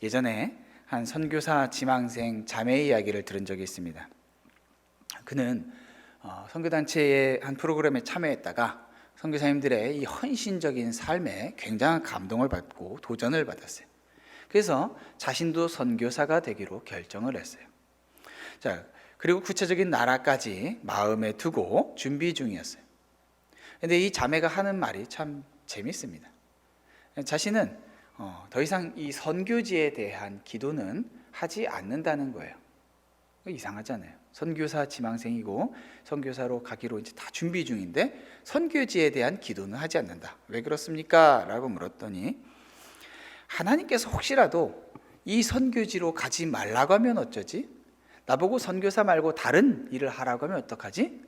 예전에 한 선교사 지망생 자매 이야기를 들은 적이 있습니다. 그는 선교단체의 한 프로그램에 참여했다가 선교사님들의 이 헌신적인 삶에 굉장한 감동을 받고 도전을 받았어요. 그래서 자신도 선교사가 되기로 결정을 했어요. 자, 그리고 구체적인 나라까지 마음에 두고 준비 중이었어요. 근데 이 자매가 하는 말이 참 재밌습니다. 자신은 더 이상 이 선교지에 대한 기도는 하지 않는다는 거예요. 이상하잖아요. 선교사 지망생이고 선교사로 가기로 이제 다 준비 중인데 선교지에 대한 기도는 하지 않는다. 왜 그렇습니까? 라고 물었더니 하나님께서 혹시라도 이 선교지로 가지 말라고 하면 어쩌지? 나보고 선교사 말고 다른 일을 하라고 하면 어떡하지?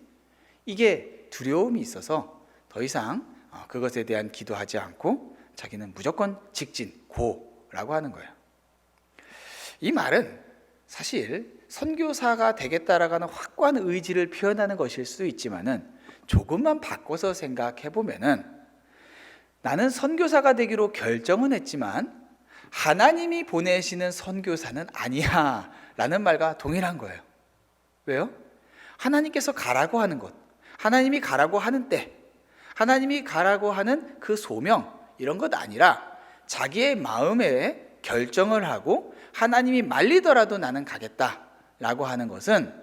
이게 두려움이 있어서 더 이상 그것에 대한 기도하지 않고 자기는 무조건 직진, 고라고 하는 거예요. 이 말은 사실 선교사가 되겠다라고 하는 확고한 의지를 표현하는 것일 수도 있지만은 조금만 바꿔서 생각해 보면은 나는 선교사가 되기로 결정은 했지만 하나님이 보내시는 선교사는 아니야 라는 말과 동일한 거예요. 왜요? 하나님께서 가라고 하는 것, 하나님이 가라고 하는 때, 하나님이 가라고 하는 그 소명, 이런 것 아니라 자기의 마음에 결정을 하고 하나님이 말리더라도 나는 가겠다라고 하는 것은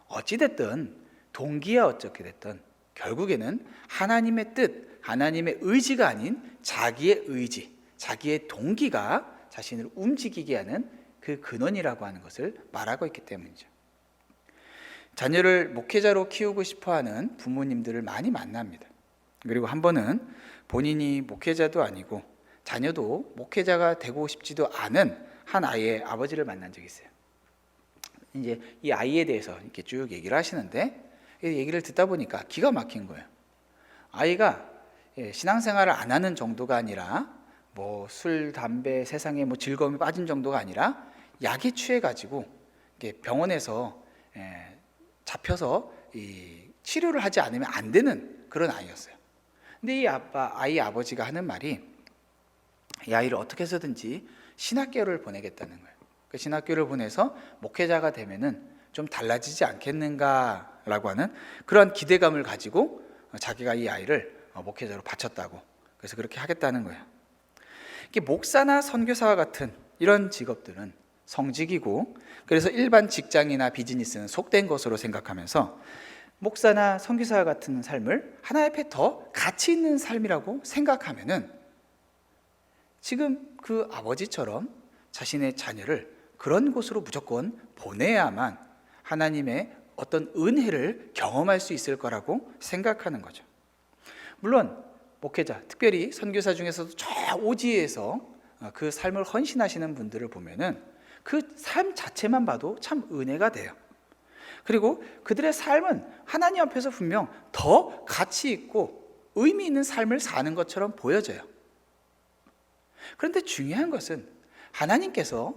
어찌됐든 동기야 어떻게 됐든 결국에는 하나님의 뜻, 하나님의 의지가 아닌 자기의 의지, 자기의 동기가 자신을 움직이게 하는 그 근원이라고 하는 것을 말하고 있기 때문이죠. 자녀를 목회자로 키우고 싶어하는 부모님들을 많이 만납니다. 그리고 한 번은 본인이 목회자도 아니고 자녀도 목회자가 되고 싶지도 않은 한 아이의 아버지를 만난 적이 있어요. 이제 이 아이에 대해서 이렇게 쭉 얘기를 하시는데 얘기를 듣다 보니까 기가 막힌 거예요. 아이가 신앙생활을 안 하는 정도가 아니라 뭐 술, 담배, 세상에 뭐 즐거움에 빠진 정도가 아니라 약에 취해가지고 병원에서 잡혀서 치료를 하지 않으면 안 되는 그런 아이였어요. 근데 이 아이 아버지가 하는 말이 이 아이를 어떻게 해서든지 신학교를 보내겠다는 거예요. 그 신학교를 보내서 목회자가 되면은 좀 달라지지 않겠는가라고 하는 그런 기대감을 가지고 자기가 이 아이를 목회자로 바쳤다고. 그래서 그렇게 하겠다는 거예요. 이게 목사나 선교사와 같은 이런 직업들은 성직이고 그래서 일반 직장이나 비즈니스는 속된 것으로 생각하면서 목사나 선교사와 같은 삶을 하나님 앞에 더 가치 있는 삶이라고 생각하면은 지금 그 아버지처럼 자신의 자녀를 그런 곳으로 무조건 보내야만 하나님의 어떤 은혜를 경험할 수 있을 거라고 생각하는 거죠. 물론 목회자, 특별히 선교사 중에서도 저 오지에서 그 삶을 헌신하시는 분들을 보면은 그 삶 자체만 봐도 참 은혜가 돼요. 그리고 그들의 삶은 하나님 앞에서 분명 더 가치 있고 의미 있는 삶을 사는 것처럼 보여져요. 그런데 중요한 것은 하나님께서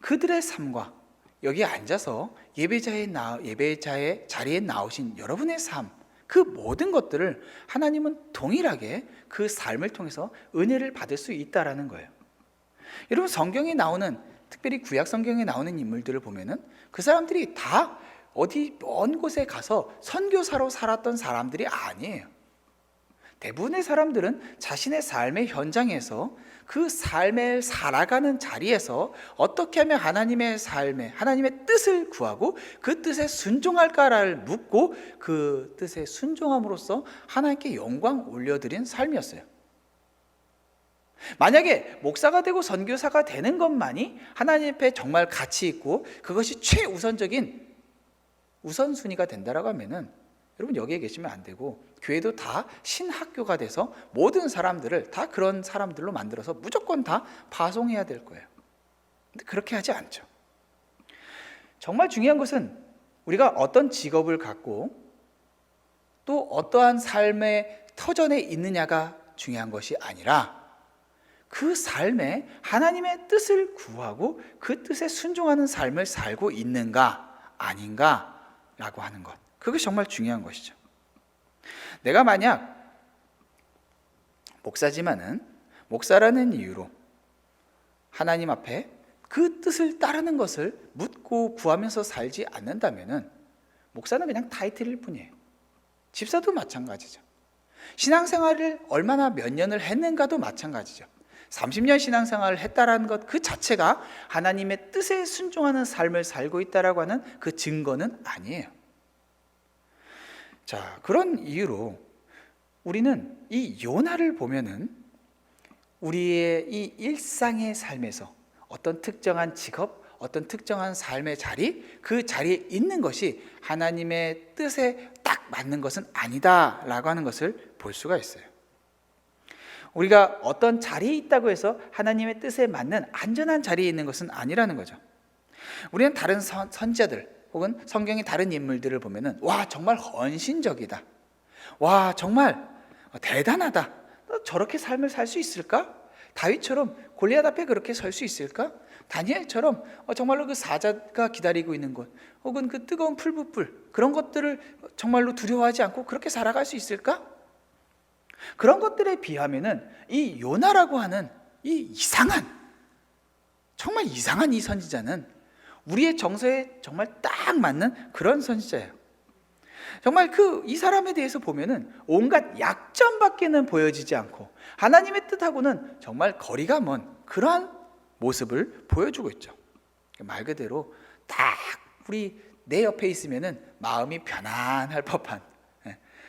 그들의 삶과 여기 앉아서 예배자의 자리에 나오신 여러분의 삶, 그 모든 것들을 하나님은 동일하게 그 삶을 통해서 은혜를 받을 수 있다라는 거예요. 여러분 성경에 나오는 특별히 구약 성경에 나오는 인물들을 보면은 그 사람들이 다 어디 먼 곳에 가서 선교사로 살았던 사람들이 아니에요. 대부분의 사람들은 자신의 삶의 현장에서 그 삶을 살아가는 자리에서 어떻게 하면 하나님의 삶에 하나님의 뜻을 구하고 그 뜻에 순종할까를 묻고 그 뜻에 순종함으로써 하나님께 영광 올려드린 삶이었어요. 만약에 목사가 되고 선교사가 되는 것만이 하나님 앞에 정말 가치 있고 그것이 최우선적인 우선순위가 된다라고 하면은 여러분 여기에 계시면 안 되고 교회도 다 신학교가 돼서 모든 사람들을 다 그런 사람들로 만들어서 무조건 다 파송해야 될 거예요. 근데 그렇게 하지 않죠. 정말 중요한 것은 우리가 어떤 직업을 갖고 또 어떠한 삶의 터전에 있느냐가 중요한 것이 아니라 그 삶에 하나님의 뜻을 구하고 그 뜻에 순종하는 삶을 살고 있는가 아닌가라고 하는 것, 그것이 정말 중요한 것이죠. 내가 만약 목사지만은 목사라는 이유로 하나님 앞에 그 뜻을 따르는 것을 묻고 구하면서 살지 않는다면은 목사는 그냥 타이틀일 뿐이에요. 집사도 마찬가지죠. 신앙생활을 얼마나 몇 년을 했는가도 마찬가지죠. 30년 신앙생활을 했다라는 것 그 자체가 하나님의 뜻에 순종하는 삶을 살고 있다라고 하는 그 증거는 아니에요. 자, 그런 이유로 우리는 이 요나를 보면은 우리의 이 일상의 삶에서 어떤 특정한 직업, 어떤 특정한 삶의 자리, 그 자리에 있는 것이 하나님의 뜻에 딱 맞는 것은 아니다라고 하는 것을 볼 수가 있어요. 우리가 어떤 자리에 있다고 해서 하나님의 뜻에 맞는 안전한 자리에 있는 것은 아니라는 거죠. 우리는 다른 선지자들 혹은 성경의 다른 인물들을 보면은 와, 정말 헌신적이다. 와, 정말 대단하다. 저렇게 삶을 살 수 있을까? 다윗처럼 골리앗 앞에 그렇게 설 수 있을까? 다니엘처럼 정말로 그 사자가 기다리고 있는 곳 혹은 그 뜨거운 풀붓불 그런 것들을 정말로 두려워하지 않고 그렇게 살아갈 수 있을까? 그런 것들에 비하면은 이 요나라고 하는 이 이상한, 정말 이상한 이 선지자는 우리의 정서에 정말 딱 맞는 그런 선지자예요. 정말 이 사람에 대해서 보면은 온갖 약점밖에는 보여지지 않고 하나님의 뜻하고는 정말 거리가 먼 그러한 모습을 보여주고 있죠. 말 그대로 딱 내 옆에 있으면은 마음이 편안할 법한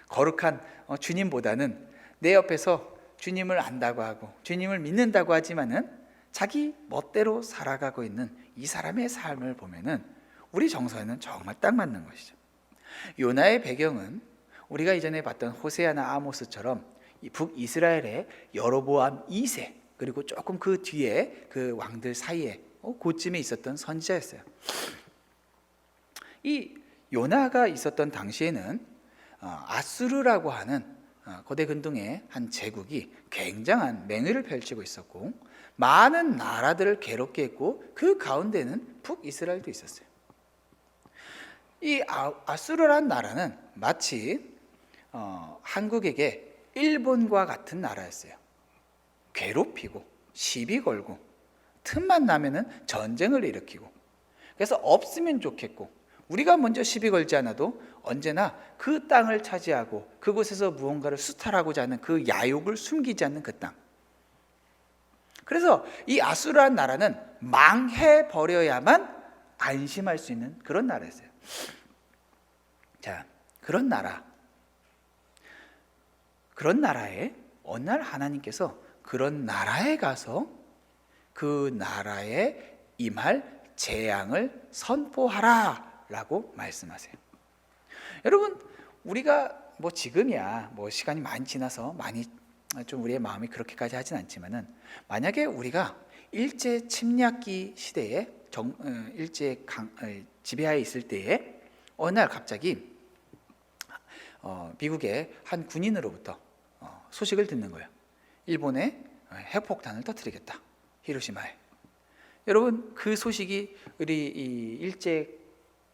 거룩한 주님보다는 내 옆에서 주님을 안다고 하고 주님을 믿는다고 하지만은 자기 멋대로 살아가고 있는 이 사람의 삶을 보면은 우리 정서에는 정말 딱 맞는 것이죠. 요나의 배경은 우리가 이전에 봤던 호세아나 아모스처럼 북이스라엘의 여로보암 2세 그리고 조금 그 뒤에 그 왕들 사이에 그쯤에 있었던 선지자였어요. 이 요나가 있었던 당시에는 아수르라고 하는 고대 근동의 한 제국이 굉장한 맹위를 펼치고 있었고 많은 나라들을 괴롭게 했고 그 가운데는 북이스라엘도 있었어요. 이 아수르란 나라는 마치 한국에게 일본과 같은 나라였어요. 괴롭히고 시비 걸고 틈만 나면은 전쟁을 일으키고 그래서 없으면 좋겠고 우리가 먼저 시비 걸지 않아도 언제나 그 땅을 차지하고 그곳에서 무언가를 수탈하고자 하는 그 야욕을 숨기지 않는 그 땅. 그래서 이 아수르란 나라는 망해버려야만 안심할 수 있는 그런 나라였어요. 자, 그런 나라에 어느 날 하나님께서 그런 나라에 가서 그 나라에 임할 재앙을 선포하라 라고 말씀하세요. 여러분, 우리가 지금이야 시간이 많이 지나서 많이 좀 우리의 마음이 그렇게까지 하진 않지만은 만약에 우리가 일제 침략기 시대에 일제 지배하에 있을 때에 어느 날 갑자기 미국의 한 군인으로부터 소식을 듣는 거예요. 일본에 핵폭탄을 터뜨리겠다, 히로시마에. 여러분, 그 소식이 우리 이 일제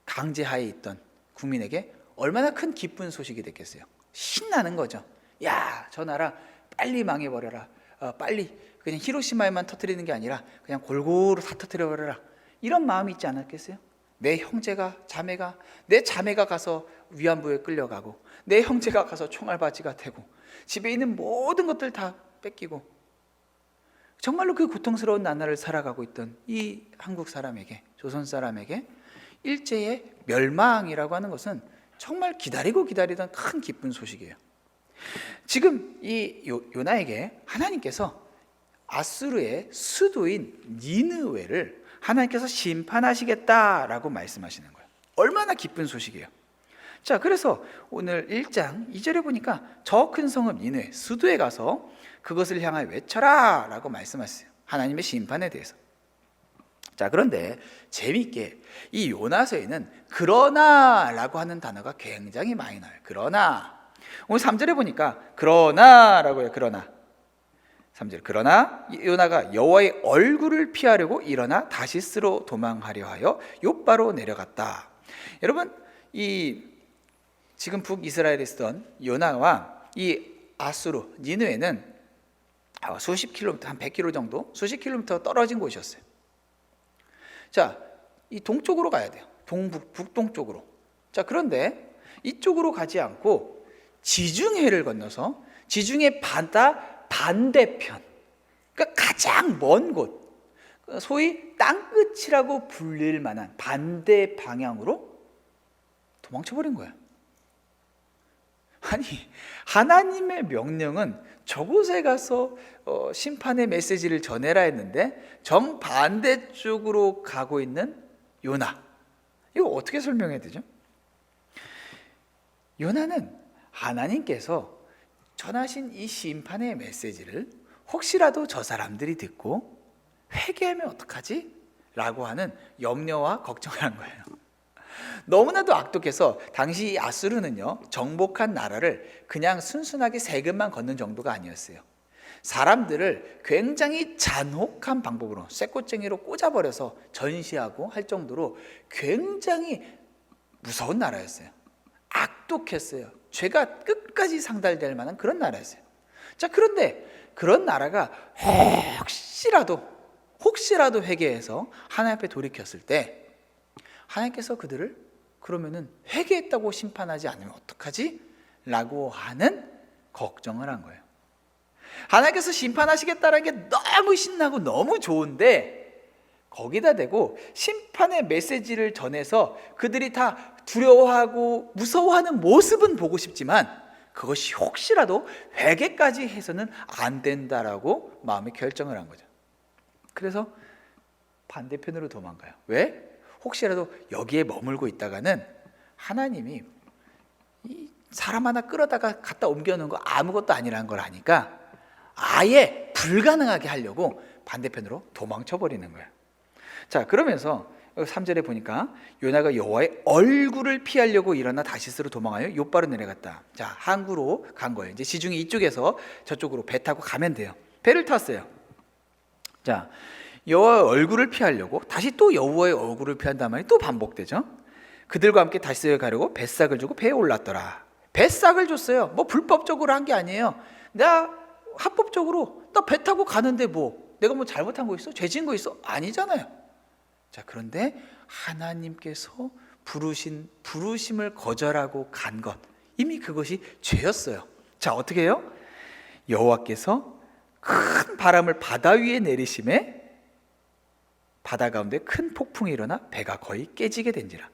강제하에 있던 국민에게 얼마나 큰 기쁜 소식이 됐겠어요. 신나는 거죠. 야, 저 나라 빨리 망해버려라. 빨리 그냥 히로시마에만 터뜨리는 게 아니라 그냥 골고루 다 터뜨려버려라. 이런 마음이 있지 않았겠어요? 내 형제가 자매가 내 자매가 가서 위안부에 끌려가고 내 형제가 가서 총알바지가 되고 집에 있는 모든 것들 다 뺏기고 정말로 그 고통스러운 나날을 살아가고 있던 이 한국 사람에게, 조선 사람에게 일제의 멸망이라고 하는 것은 정말 기다리던 큰 기쁜 소식이에요. 지금 이 요나에게 하나님께서 아수르의 수도인 니느웨를 하나님께서 심판하시겠다라고 말씀하시는 거예요. 얼마나 기쁜 소식이에요. 자, 그래서 오늘 1장 2절에 보니까 저 큰 성읍 니느웨 수도에 가서 그것을 향하여 외쳐라 라고 말씀하셨어요. 하나님의 심판에 대해서. 자, 그런데 재미있게 이 요나서에는 그러나 라고 하는 단어가 굉장히 많이 나와요. 그러나 오늘 3절에 보니까 그러나 라고 해요. 그러나 3절 그러나 요나가 여호와의 얼굴을 피하려고 일어나 다시스로 도망하려 하여 욥바로 내려갔다. 여러분, 이 지금 북이스라엘에 있었던 요나와 이 아수르 니느웨는 수십 킬로미터, 한 100km 정도, 수십 킬로미터 떨어진 곳이었어요. 자, 이 동쪽으로 가야 돼요. 북동쪽으로. 자, 그런데 이쪽으로 가지 않고 지중해를 건너서 지중해 바다 반대편, 그러니까 가장 먼 곳, 소위 땅끝이라고 불릴 만한 반대 방향으로 도망쳐버린 거예요. 아니, 하나님의 명령은 저곳에 가서 심판의 메시지를 전해라 했는데 정반대쪽으로 가고 있는 요나, 이거 어떻게 설명해야 되죠? 요나는 하나님께서 전하신 이 심판의 메시지를 혹시라도 저 사람들이 듣고 회개하면 어떡하지? 라고 하는 염려와 걱정을 한 거예요. 너무나도 악독해서 당시 이 아수르는요, 정복한 나라를 그냥 순순하게 세금만 걷는 정도가 아니었어요. 사람들을 굉장히 잔혹한 방법으로 쇠꼬챙이로 꽂아버려서 전시하고 할 정도로 굉장히 무서운 나라였어요. 악독했어요. 죄가 끝까지 상달될 만한 그런 나라였어요. 자, 그런데 그런 나라가 혹시라도 회개해서 하나님 앞에 돌이켰을 때 하나님께서 그들을 그러면은 회개했다고 심판하지 않으면 어떡하지? 라고 하는 걱정을 한 거예요. 하나님께서 심판하시겠다는 게 너무 신나고 너무 좋은데 거기다 대고 심판의 메시지를 전해서 그들이 다 두려워하고 무서워하는 모습은 보고 싶지만 그것이 혹시라도 회개까지 해서는 안 된다라고 마음에 결정을 한 거죠. 그래서 반대편으로 도망가요. 왜? 혹시라도 여기에 머물고 있다가는 하나님이 이 사람 하나 끌어다가 갖다 옮겨놓은 거 아무것도 아니라는 걸 아니까 아예 불가능하게 하려고 반대편으로 도망쳐버리는 거예요. 자, 그러면서 3절에 보니까 요나가 여호와의 얼굴을 피하려고 일어나 다시스로 도망하여 욥바로 내려갔다. 자, 항구로 간 거예요. 이제 지중해 이쪽에서 저쪽으로 배 타고 가면 돼요. 배를 탔어요. 자, 여호와의 얼굴을 피하려고 다시 또 여호와의 얼굴을 피한단 말이 또 반복되죠. 그들과 함께 다시스에 가려고 뱃삭을 주고 배에 올랐더라. 뱃삭을 줬어요. 뭐 불법적으로 한 게 아니에요. 내가 합법적으로 나 배 타고 가는데 뭐 내가 뭐 잘못한 거 있어? 죄 지은 거 있어? 아니잖아요. 자, 그런데 하나님께서 부르심을 거절하고 간 것, 이미 그것이 죄였어요. 자, 어떻게 해요? 여호와께서 큰 바람을 바다 위에 내리심에 바다 가운데 큰 폭풍이 일어나 배가 거의 깨지게 된지라.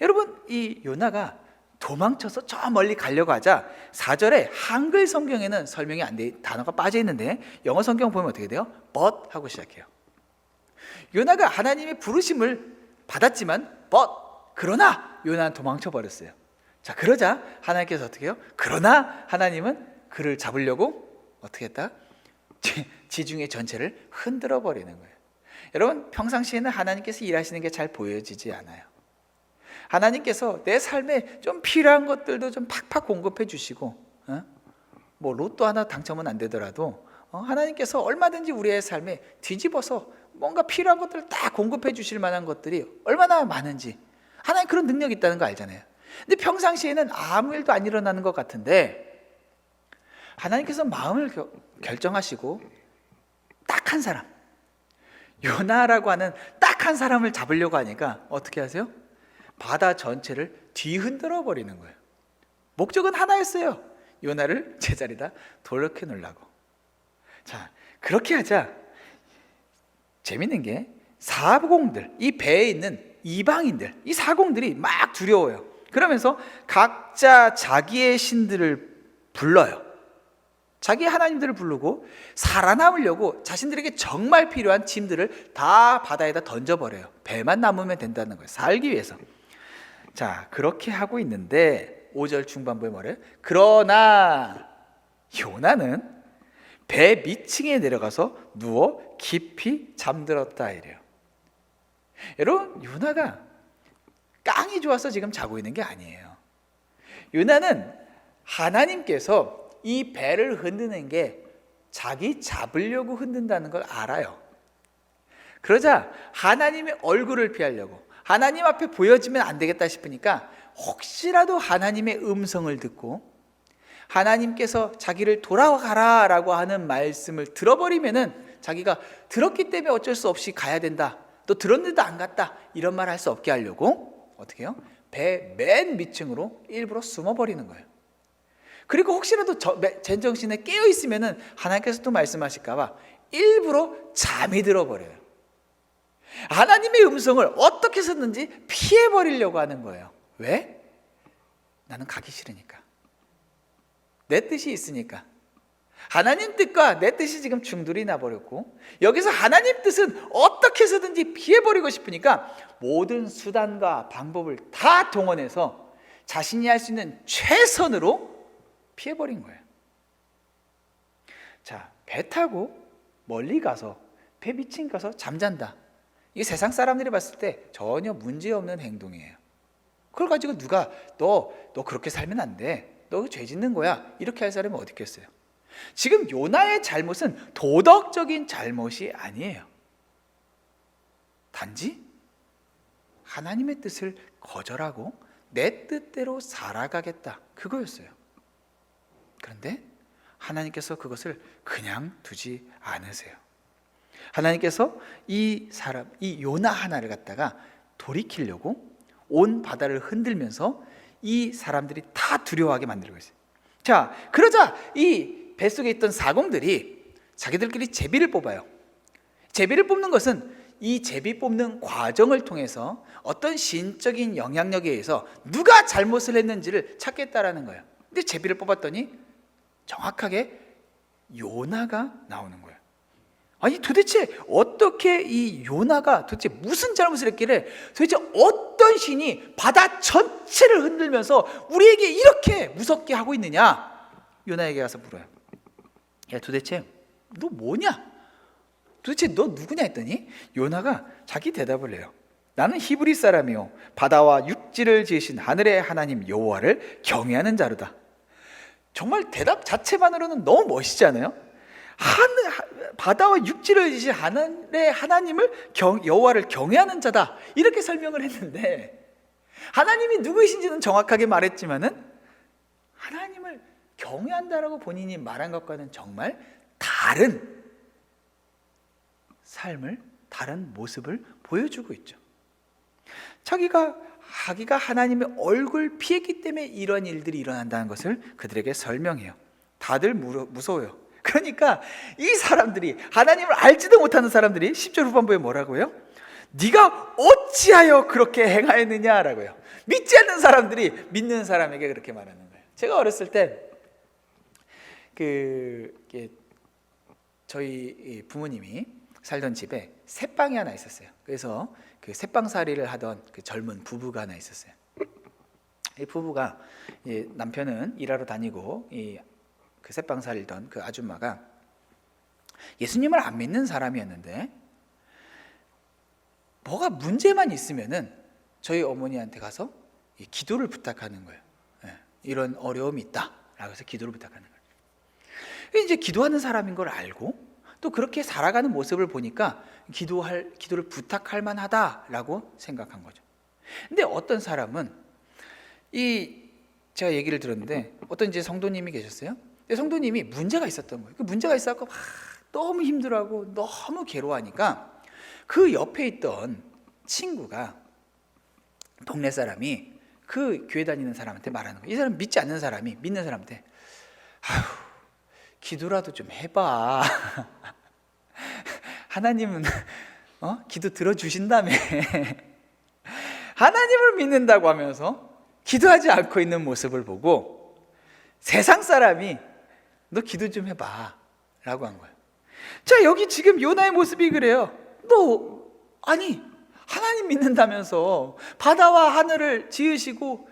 여러분, 이 요나가 도망쳐서 저 멀리 가려고 하자 4절에 한글 성경에는 설명이 안 돼, 단어가 빠져 있는데 영어 성경 보면 어떻게 돼요? but 하고 시작해요. 요나가 하나님의 부르심을 받았지만 그러나 요나는 도망쳐 버렸어요. 자, 그러자 하나님께서 어떻게 해요? 그러나 하나님은 그를 잡으려고 어떻게 했다? 지중해 전체를 흔들어 버리는 거예요. 여러분, 평상시에는 하나님께서 일하시는 게 잘 보여지지 않아요. 하나님께서 내 삶에 좀 필요한 것들도 좀 팍팍 공급해 주시고, 뭐 로또 하나 당첨은 안 되더라도 하나님께서 얼마든지 우리의 삶에 뒤집어서 뭔가 필요한 것들을 다 공급해 주실 만한 것들이 얼마나 많은지 하나님 그런 능력이 있다는 거 알잖아요. 근데 평상시에는 아무 일도 안 일어나는 것 같은데 하나님께서 마음을 결정하시고 딱 한 사람, 요나라고 하는 딱 한 사람을 잡으려고 하니까 어떻게 하세요? 바다 전체를 뒤흔들어 버리는 거예요. 목적은 하나였어요. 요나를 제자리다 돌려켜 놓으려고. 자, 그렇게 하자 재밌는 게 사공들, 이 배에 있는 이방인들, 이 사공들이 막 두려워요. 그러면서 각자 자기의 신들을 불러요. 자기 하나님들을 부르고 살아남으려고 자신들에게 정말 필요한 짐들을 다 바다에다 던져버려요. 배만 남으면 된다는 거예요. 살기 위해서. 자, 그렇게 하고 있는데 5절 중반부에 뭐래요? 그러나 요나는 배 밑층에 내려가서 누워 깊이 잠들었다 이래요. 여러분, 요나가 깡이 좋아서 지금 자고 있는 게 아니에요. 요나는 하나님께서 이 배를 흔드는 게 자기 잡으려고 흔든다는 걸 알아요. 그러자 하나님의 얼굴을 피하려고, 하나님 앞에 보여지면 안 되겠다 싶으니까 혹시라도 하나님의 음성을 듣고 하나님께서 자기를 돌아가라 라고 하는 말씀을 들어버리면은 자기가 들었기 때문에 어쩔 수 없이 가야 된다, 또 들었는데도 안 갔다, 이런 말 할 수 없게 하려고 어떻게 해요? 배 맨 밑층으로 일부러 숨어버리는 거예요. 그리고 혹시라도 제정신에 깨어 있으면은 하나님께서 또 말씀하실까봐 일부러 잠이 들어버려요. 하나님의 음성을 어떻게 해서든지 피해버리려고 하는 거예요. 왜? 나는 가기 싫으니까. 내 뜻이 있으니까. 하나님 뜻과 내 뜻이 지금 충돌이 나버렸고, 여기서 하나님 뜻은 어떻게 해서든지 피해버리고 싶으니까 모든 수단과 방법을 다 동원해서 자신이 할 수 있는 최선으로 피해버린 거예요. 자, 배 타고 멀리 가서 배 밑층 가서 잠잔다, 이게 세상 사람들이 봤을 때 전혀 문제없는 행동이에요. 그걸 가지고 누가 너 그렇게 살면 안 돼, 너 죄 짓는 거야, 이렇게 할 사람이 어디 있겠어요? 지금 요나의 잘못은 도덕적인 잘못이 아니에요. 단지 하나님의 뜻을 거절하고 내 뜻대로 살아가겠다, 그거였어요. 그런데 하나님께서 그것을 그냥 두지 않으세요. 하나님께서 이 요나 하나를 갖다가 돌이키려고 온 바다를 흔들면서 이 사람들이 다 두려워하게 만들고 있어요. 자, 그러자 이 뱃속에 있던 사공들이 자기들끼리 제비를 뽑아요. 제비를 뽑는 것은 이 제비 뽑는 과정을 통해서 어떤 신적인 영향력에 의해서 누가 잘못을 했는지를 찾겠다라는 거예요. 근데 제비를 뽑았더니 정확하게 요나가 나오는 거예요. 아니, 도대체 어떻게 이 요나가 도대체 무슨 잘못을 했길래 도대체 어떤 신이 바다 전체를 흔들면서 우리에게 이렇게 무섭게 하고 있느냐? 요나에게 가서 물어요. 야, 도대체 너 뭐냐? 도대체 너 누구냐 했더니 요나가 자기 대답을 해요. 나는 히브리 사람이요, 바다와 육지를 지으신 하늘의 하나님 여호와를 경외하는 자로다. 정말 대답 자체만으로는 너무 멋있지 않아요? 바다와 육지를 지으신 하늘의 하나님을 여호와를 경외하는 자다, 이렇게 설명을 했는데, 하나님이 누구이신지는 정확하게 말했지만은 하나님을 경외한다라고 본인이 말한 것과는 정말 다른 삶을, 다른 모습을 보여주고 있죠. 자기가 하나님의 얼굴 피했기 때문에 이런 일들이 일어난다는 것을 그들에게 설명해요. 다들 무서워요. 그러니까 이 사람들이, 하나님을 알지도 못하는 사람들이 10절 후반부에 뭐라고요? 네가 어찌하여 그렇게 행하였느냐라고요. 믿지 않는 사람들이 믿는 사람에게 그렇게 말하는 거예요. 제가 어렸을 때 저희 부모님이 살던 집에 새빵이 하나 있었어요. 그래서 그 새빵살이를 하던 그 젊은 부부가 하나 있었어요. 이 부부가, 남편은 일하러 다니고 그 새빵 살던 그 아줌마가 예수님을 안 믿는 사람이었는데 뭐가 문제만 있으면은 저희 어머니한테 가서 기도를 부탁하는 거예요. 이런 어려움이 있다라고 해서 기도를 부탁하는 거예요. 이제 기도하는 사람인 걸 알고 또 그렇게 살아가는 모습을 보니까 기도를 부탁할 만하다라고 생각한 거죠. 근데 어떤 사람은 제가 얘기를 들었는데 어떤 이제 성도님이 계셨어요. 성도님이 문제가 있었던 거예요. 그 문제가 있어서 너무 힘들어하고 너무 괴로워하니까 그 옆에 있던 친구가, 동네 사람이 그 교회 다니는 사람한테 말하는 거예요. 이 사람 믿지 않는 사람이 믿는 사람한테, 아휴, 기도라도 좀 해봐. 하나님은 기도 들어주신다며. 하나님을 믿는다고 하면서 기도하지 않고 있는 모습을 보고 세상 사람이 너 기도 좀 해봐 라고 한 거예요. 자, 여기 지금 요나의 모습이 그래요. 아니, 하나님 믿는다면서 바다와 하늘을 지으시고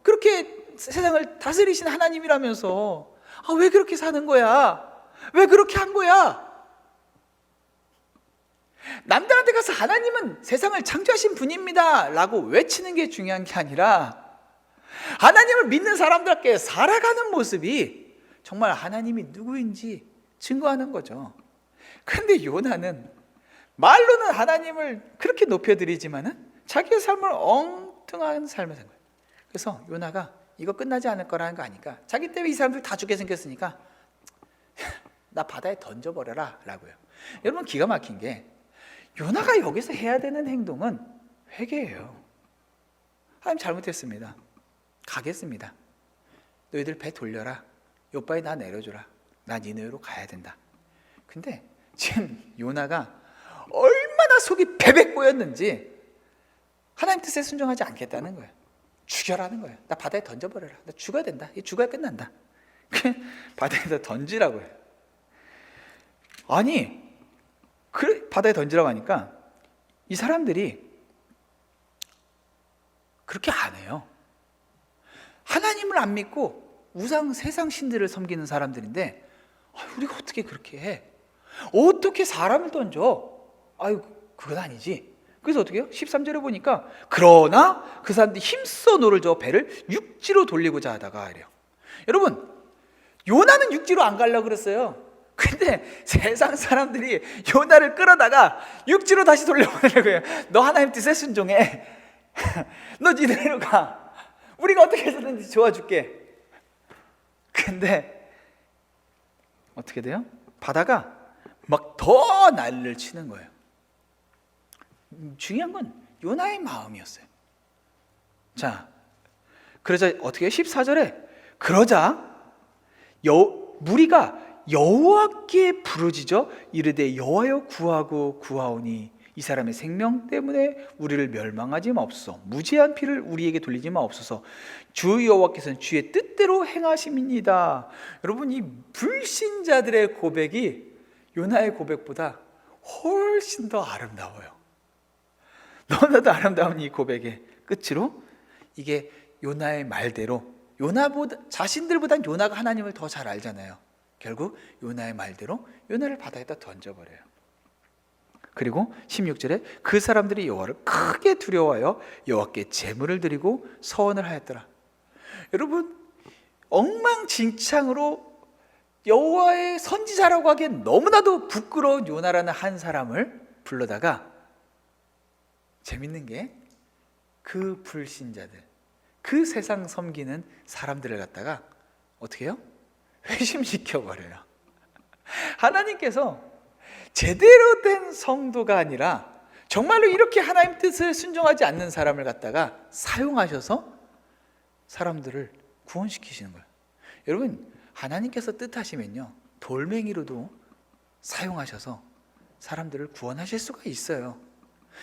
그렇게 세상을 다스리신 하나님이라면서 왜 그렇게 사는 거야? 왜 그렇게 한 거야? 남들한테 가서 하나님은 세상을 창조하신 분입니다 라고 외치는 게 중요한 게 아니라 하나님을 믿는 사람들께 살아가는 모습이 정말 하나님이 누구인지 증거하는 거죠. 그런데 요나는 말로는 하나님을 그렇게 높여드리지만은 자기의 삶을 엉뚱한 삶을 산 거예요. 그래서 요나가 이거 끝나지 않을 거라는 거 아니까 자기 때문에 이 사람들 다 죽게 생겼으니까 나 바다에 던져버려라 라고요. 여러분, 기가 막힌 게 요나가 여기서 해야 되는 행동은 회개예요. 하나님 잘못했습니다. 가겠습니다. 너희들 배 돌려라. 요바에 나 내려줘라. 나 니네로 가야 된다. 근데 지금 요나가 얼마나 속이 베베 꼬였는지 하나님 뜻에 순종하지 않겠다는 거예요. 죽여라는 거예요. 나 바다에 던져버려라. 나 죽어야 된다. 죽어야 끝난다. 바다에다 던지라고 해요. 아니, 그래, 바다에 던지라고 하니까 이 사람들이 그렇게 안 해요. 하나님을 안 믿고 우상 세상 신들을 섬기는 사람들인데 우리가 어떻게 그렇게 해? 어떻게 사람을 던져? 아유, 그건 아니지. 그래서 어떻게 해요? 13절에 보니까 그러나 그 사람들이 힘써 노를 저 배를 육지로 돌리고자 하다가 이래요. 여러분, 요나는 육지로 안 가려고 그랬어요. 근데 세상 사람들이 요나를 끌어다가 육지로 다시 돌려보내려고요. 너 하나님 뜻에 순종해. 너 니네로 가. 우리가 어떻게 해서든지 도와줄게. 근데 어떻게 돼요? 바다가 막 더 난리를 치는 거예요. 중요한 건 요나의 마음이었어요. 자, 그러자 어떻게 해요? 14절에 그러자 무리가 여호와께 부르짖어 이르되 여호와여 구하고 구하오니 이 사람의 생명 때문에 우리를 멸망하지 마옵소서. 무죄한 피를 우리에게 돌리지 마옵소서. 주 여호와께서는 주의 뜻대로 행하심이니이다. 여러분, 이 불신자들의 고백이 요나의 고백보다 훨씬 더 아름다워요. 너무나도 아름다운 이 고백의 끝으로 이게 요나의 말대로, 요나보다 자신들보단 요나가 하나님을 더 잘 알잖아요. 결국 요나의 말대로 요나를 바다에다 던져버려요. 그리고 16절에 그 사람들이 여호와를 크게 두려워하여 여호와께 제물을 드리고 서원을 하였더라. 여러분, 엉망진창으로 여호와의 선지자라고 하기엔 너무나도 부끄러운 요나라는 한 사람을 불러다가, 재밌는 게 그 불신자들, 그 세상 섬기는 사람들을 갖다가 어떻게 해요? 회심시켜버려요. 하나님께서 제대로 된 성도가 아니라 정말로 이렇게 하나님 뜻을 순종하지 않는 사람을 갖다가 사용하셔서 사람들을 구원시키시는 거예요. 여러분, 하나님께서 뜻하시면요, 돌멩이로도 사용하셔서 사람들을 구원하실 수가 있어요.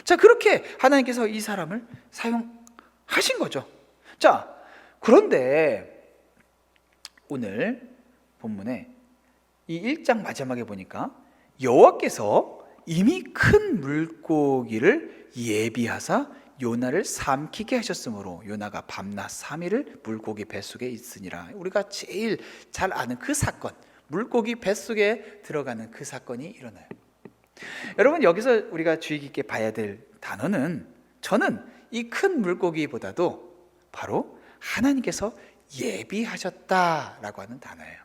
자, 그렇게 하나님께서 이 사람을 사용하신 거죠. 자, 그런데 오늘 본문에 이 1장 마지막에 보니까 여호와께서 이미 큰 물고기를 예비하사 요나를 삼키게 하셨으므로 요나가 밤낮 3일을 물고기 뱃속에 있으니라. 우리가 제일 잘 아는 그 사건, 물고기 뱃속에 들어가는 그 사건이 일어나요. 여러분, 여기서 우리가 주의 깊게 봐야 될 단어는, 저는 이 큰 물고기보다도 바로 하나님께서 예비하셨다라고 하는 단어예요.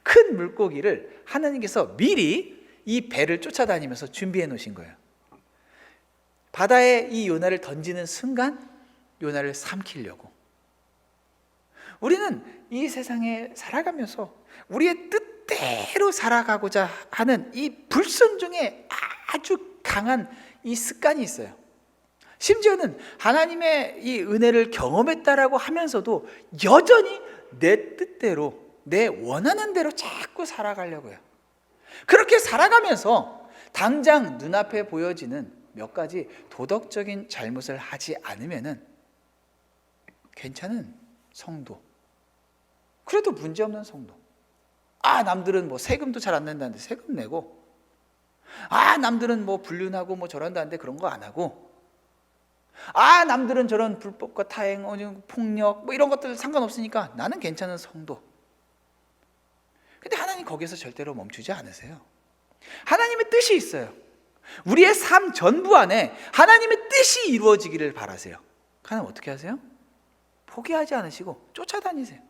큰 물고기를 하나님께서 미리 이 배를 쫓아다니면서 준비해 놓으신 거예요. 바다에 이 요나를 던지는 순간 요나를 삼키려고. 우리는 이 세상에 살아가면서 우리의 뜻대로 살아가고자 하는 이 불순종의 아주 강한 이 습관이 있어요. 심지어는 하나님의 이 은혜를 경험했다라고 하면서도 여전히 내 뜻대로, 내 원하는 대로 자꾸 살아가려고 해요. 그렇게 살아가면서 당장 눈앞에 보여지는 몇 가지 도덕적인 잘못을 하지 않으면은 괜찮은 성도, 그래도 문제없는 성도. 남들은 뭐 세금도 잘 안 낸다는데 세금 내고, 남들은 뭐 불륜하고 뭐 저런다는데 그런 거 안 하고, 남들은 저런 불법과 타행, 폭력 뭐 이런 것들 상관없으니까 나는 괜찮은 성도. 근데 하나님 거기서 절대로 멈추지 않으세요. 하나님의 뜻이 있어요. 우리의 삶 전부 안에 하나님의 뜻이 이루어지기를 바라세요. 하나님 어떻게 하세요? 포기하지 않으시고 쫓아다니세요.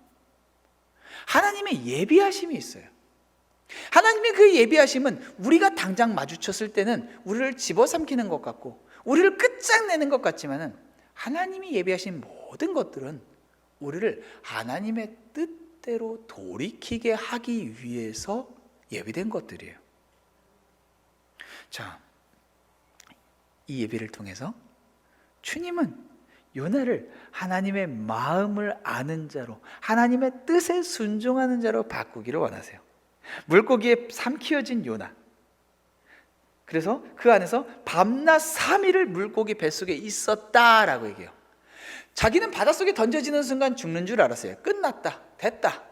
하나님의 예비하심이 있어요. 하나님의 그 예비하심은 우리가 당장 마주쳤을 때는 우리를 집어삼키는 것 같고 우리를 끝장내는 것 같지만은 하나님이 예비하신 모든 것들은 우리를 하나님의 뜻대로 돌이키게 하기 위해서 예비된 것들이에요. 자, 이 예비를 통해서 주님은 요나를 하나님의 마음을 아는 자로, 하나님의 뜻에 순종하는 자로 바꾸기를 원하세요. 물고기에 삼키어진 요나, 그래서 그 안에서 밤낮 3일을 물고기 뱃속에 있었다라고 얘기해요. 자기는 바닷속에 던져지는 순간 죽는 줄 알았어요. 끝났다, 됐다.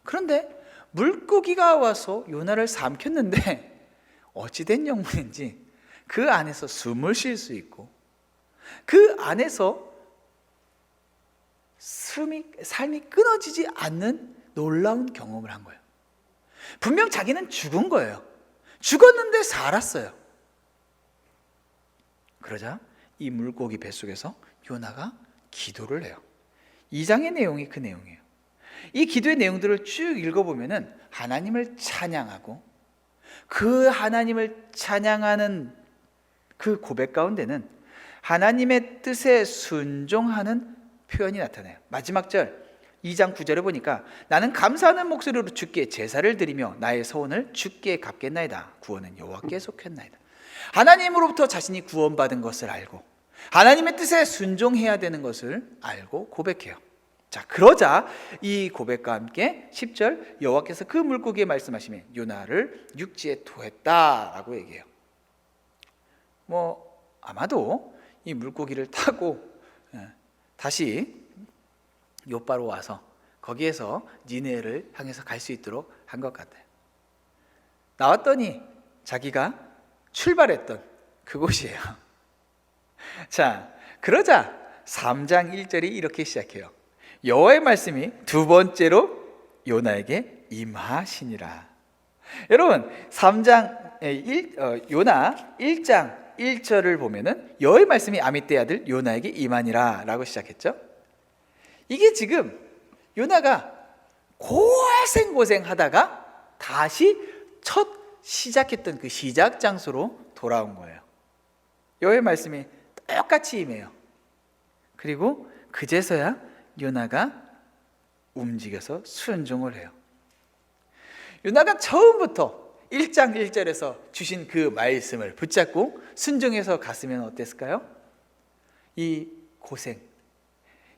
그런데 물고기가 와서 요나를 삼켰는데 어찌된 영문인지 그 안에서 숨을 쉴 수 있고 그 안에서 삶이 끊어지지 않는 놀라운 경험을 한 거예요. 분명 자기는 죽은 거예요. 죽었는데 살았어요. 그러자 이 물고기 뱃속에서 요나가 기도를 해요. 2장의 내용이 그 내용이에요. 이 기도의 내용들을 쭉 읽어보면 하나님을 찬양하고 그 하나님을 찬양하는 그 고백 가운데는 하나님의 뜻에 순종하는 표현이 나타나요. 마지막 절 2장 9절에 보니까 나는 감사하는 목소리로 주께 제사를 드리며 나의 소원을 주께 갚겠나이다. 구원은 여호와께 속했나이다. 하나님으로부터 자신이 구원받은 것을 알고 하나님의 뜻에 순종해야 되는 것을 알고 고백해요. 자, 그러자 이 고백과 함께 10절 여호와께서 그 물고기에 말씀하시며 요나를 육지에 토했다라고 얘기해요. 아마도 이 물고기를 타고 다시 요바로 와서 거기에서 니느웨를 향해서 갈 수 있도록 한 것 같아요. 나왔더니 자기가 출발했던 그곳이에요. 자, 그러자 3장 1절이 이렇게 시작해요. 여호와의 말씀이 두 번째로 요나에게 임하시니라. 여러분 3장 요나 1장 1절을 보면은 여호와의 말씀이 아미떼 아들 요나에게 임하니라 라고 시작했죠. 이게 지금 요나가 고생하다가 다시 첫 시작했던 그 시작 장소로 돌아온 거예요. 여호와의 말씀이 똑같이 임해요. 그리고 그제서야 요나가 움직여서 순종을 해요. 요나가 처음부터 1장 1절에서 주신 그 말씀을 붙잡고 순종해서 갔으면 어땠을까요? 이 고생,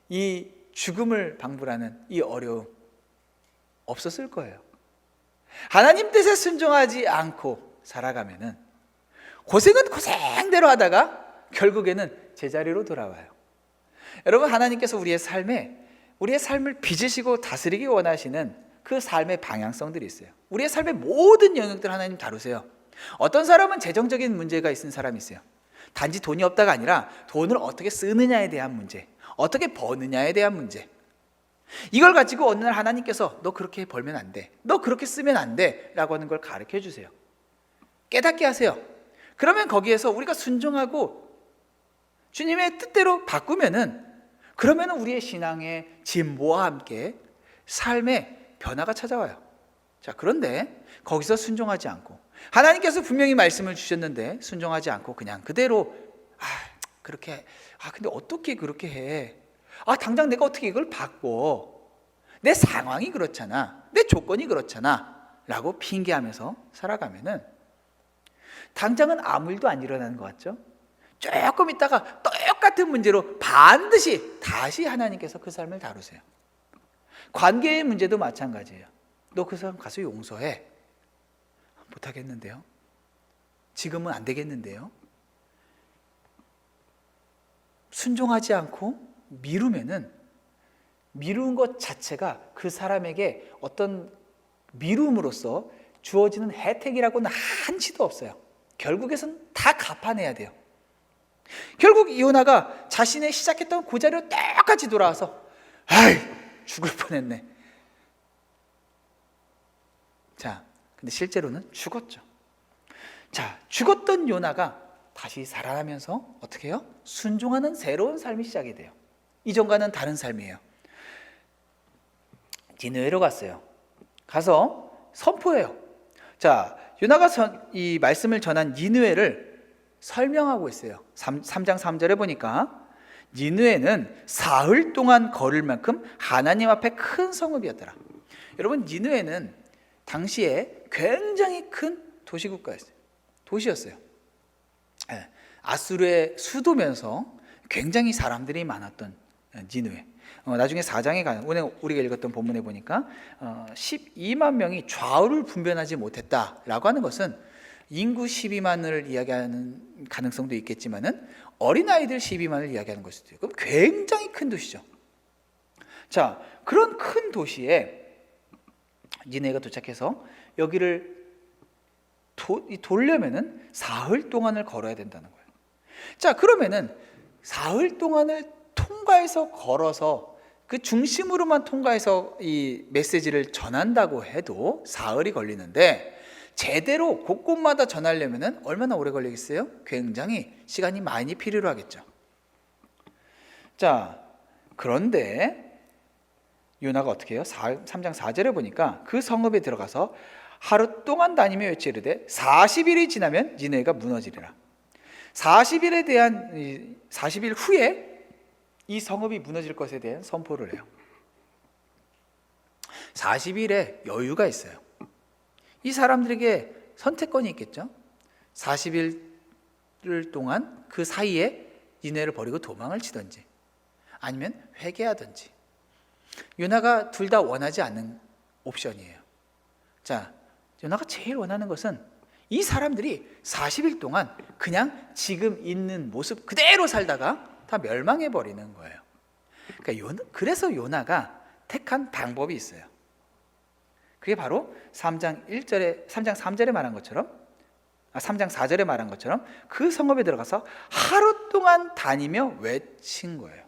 이 죽음을 방불하는 이 어려움 없었을 거예요. 하나님 뜻에 순종하지 않고 살아가면은 고생은 고생대로 하다가 결국에는 제자리로 돌아와요. 여러분, 하나님께서 우리의 삶을 빚으시고 다스리기 원하시는 그 삶의 방향성들이 있어요. 우리의 삶의 모든 영역들 하나님 다루세요. 어떤 사람은 재정적인 문제가 있는 사람이 있어요. 단지 돈이 없다가 아니라 돈을 어떻게 쓰느냐에 대한 문제, 어떻게 버느냐에 대한 문제. 이걸 가지고 어느 날 하나님께서 너 그렇게 벌면 안 돼, 너 그렇게 쓰면 안 돼 라고 하는 걸 가르쳐 주세요. 깨닫게 하세요. 그러면 거기에서 우리가 순종하고 주님의 뜻대로 바꾸면은, 그러면은 우리의 신앙의 진보와 함께 삶의 변화가 찾아와요. 자, 그런데 거기서 순종하지 않고, 하나님께서 분명히 말씀을 주셨는데 순종하지 않고 그냥 그대로 근데 어떻게 그렇게 해? 당장 내가 어떻게 이걸 바꿔? 내 상황이 그렇잖아, 내 조건이 그렇잖아 라고 핑계하면서 살아가면은 당장은 아무 일도 안 일어나는 것 같죠? 조금 있다가 똑같은 문제로 반드시 다시 하나님께서 그 삶을 다루세요. 관계의 문제도 마찬가지예요. 너 그 사람 가서 용서해. 못하겠는데요? 지금은 안 되겠는데요? 순종하지 않고 미루면은 미룬 것 자체가 그 사람에게 어떤 미룸으로써 주어지는 혜택이라고는 한치도 없어요. 결국에는 다 갚아내야 돼요. 결국 요나가 자신의 시작했던 그 자리로 똑같이 돌아와서 죽을 뻔했네. 자, 근데 실제로는 죽었죠. 자, 죽었던 요나가 다시 살아나면서 어떻게 해요? 순종하는 새로운 삶이 시작이 돼요. 이전과는 다른 삶이에요. 니느웨로 갔어요. 가서 선포해요. 자, 요나가 이 말씀을 전한 니느웨를 설명하고 있어요. 3장 3절에 보니까 니느웨는 사흘 동안 걸을 만큼 하나님 앞에 큰 성읍이었더라. 여러분, 니느웨는 당시에 굉장히 큰 도시국가였어요. 도시였어요. 아수르의 수도면서 굉장히 사람들이 많았던 니느웨. 나중에 4장에 가는, 오늘 우리가 읽었던 본문에 보니까 12만 명이 좌우를 분별하지 못했다라고 하는 것은 인구 12만을 이야기하는 가능성도 있겠지만은 어린아이들 12만을 이야기하는 것일 수도 있고 굉장히 큰 도시죠. 자, 그런 큰 도시에 니느웨가 도착해서 여기를 돌려면은 사흘 동안을 걸어야 된다는 거예요. 자, 그러면은 사흘 동안을 통과해서 걸어서 그 중심으로만 통과해서 이 메시지를 전한다고 해도 사흘이 걸리는데, 제대로 곳곳마다 전하려면은 얼마나 오래 걸리겠어요? 굉장히 시간이 많이 필요로 하겠죠. 자, 그런데 요나가 어떻게 해요? 3장 4절에 보니까 그 성읍에 들어가서 하루 동안 다니며 외치르되 40일이 지나면 니느웨가 무너지리라. 40일 후에 이 성읍이 무너질 것에 대한 선포를 해요. 40일에 여유가 있어요. 이 사람들에게 선택권이 있겠죠. 40일 동안 그 사이에 니느웨를 버리고 도망을 치든지 아니면 회개하든지. 요나가 둘 다 원하지 않는 옵션이에요. 자, 요나가 제일 원하는 것은 이 사람들이 40일 동안 그냥 지금 있는 모습 그대로 살다가 다 멸망해 버리는 거예요. 그러니까 그래서 요나가 택한 방법이 있어요. 그게 바로 3장 3절에 말한 것처럼, 3장 4절에 말한 것처럼 그 성읍에 들어가서 하루 동안 다니며 외친 거예요.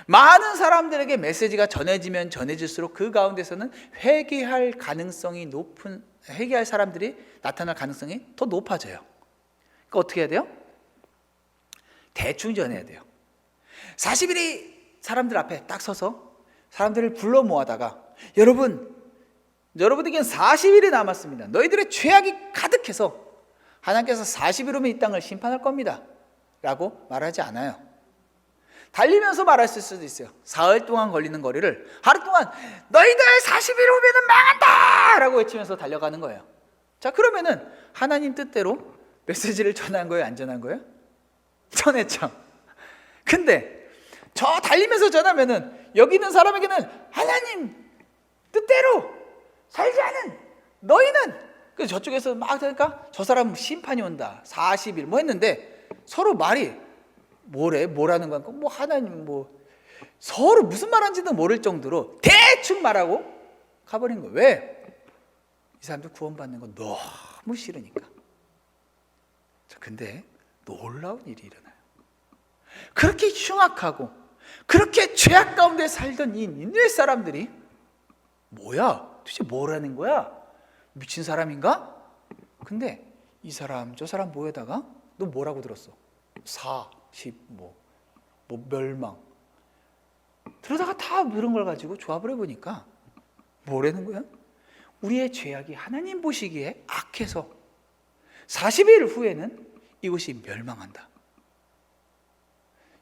많은 사람들에게 메시지가 전해지면 전해질수록 그 가운데서는 회개할 사람들이 나타날 가능성이 더 높아져요. 그러니까 어떻게 해야 돼요? 대충 전해야 돼요. 40일이 사람들 앞에 딱 서서 사람들을 불러 모아다가 여러분에게는 40일이 남았습니다. 너희들의 죄악이 가득해서 하나님께서 40일 후면 이 땅을 심판할 겁니다 라고 말하지 않아요. 달리면서 말했을 수도 있어요. 사흘 동안 걸리는 거리를 하루 동안 너희들 40일 후면은 망한다 라고 외치면서 달려가는 거예요. 자, 그러면은 하나님 뜻대로 메시지를 전한 거예요? 안 전한 거예요? 전했죠. 근데 저 달리면서 전하면은 여기 있는 사람에게는 하나님 뜻대로 살지 않은 너희는, 그래서 저쪽에서 막 하니까 저 사람 심판이 온다 40일 뭐 했는데 서로 말이 뭐라는 거야? 뭐 하나님 서로 무슨 말하는지도 모를 정도로 대충 말하고 가버린 거예요. 왜? 이 사람들 구원받는 거 너무 싫으니까. 근데 놀라운 일이 일어나요. 그렇게 흉악하고 그렇게 죄악 가운데 살던 이 니느웨 사람들이 뭐야? 도대체 뭐라는 거야? 미친 사람인가? 근데 이 사람 저 사람 모여다가 너 뭐라고 들었어? 멸망. 그러다가 다 그런 걸 가지고 조합을 해보니까 뭐라는 거야? 우리의 죄악이 하나님 보시기에 악해서 40일 후에는 이곳이 멸망한다.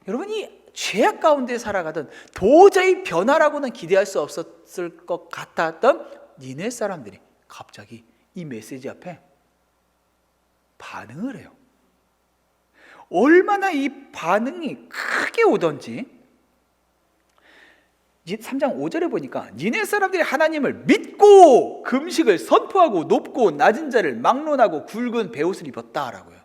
여러분, 이 죄악 가운데 살아가던 도저히 변화라고는 기대할 수 없었을 것 같았던 니느웨 사람들이 갑자기 이 메시지 앞에 반응을 해요. 얼마나 이 반응이 크게 오던지 3장 5절에 보니까 니느웨 사람들이 하나님을 믿고 금식을 선포하고 높고 낮은 자를 막론하고 굵은 베옷을 입었다라고요.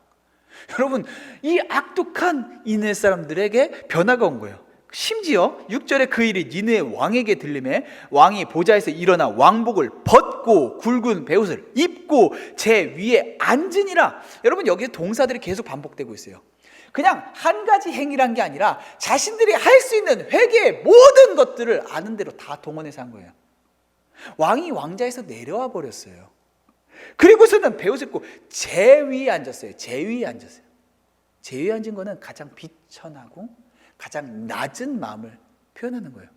여러분, 이 악독한 니느웨 사람들에게 변화가 온 거예요. 심지어 6절에 그 일이 니느웨 왕에게 들리매 왕이 보좌에서 일어나 왕복을 벗고 굵은 베옷을 입고 제 위에 앉으니라. 여러분, 여기에 동사들이 계속 반복되고 있어요. 그냥 한 가지 행위란 게 아니라 자신들이 할 수 있는 회개의 모든 것들을 아는 대로 다 동원해서 한 거예요. 왕이 왕자에서 내려와 버렸어요. 그리고서는 베옷을 입고 제 위에 앉았어요. 제 위에 앉았어요. 제 위에 앉은 거는 가장 비천하고 가장 낮은 마음을 표현하는 거예요.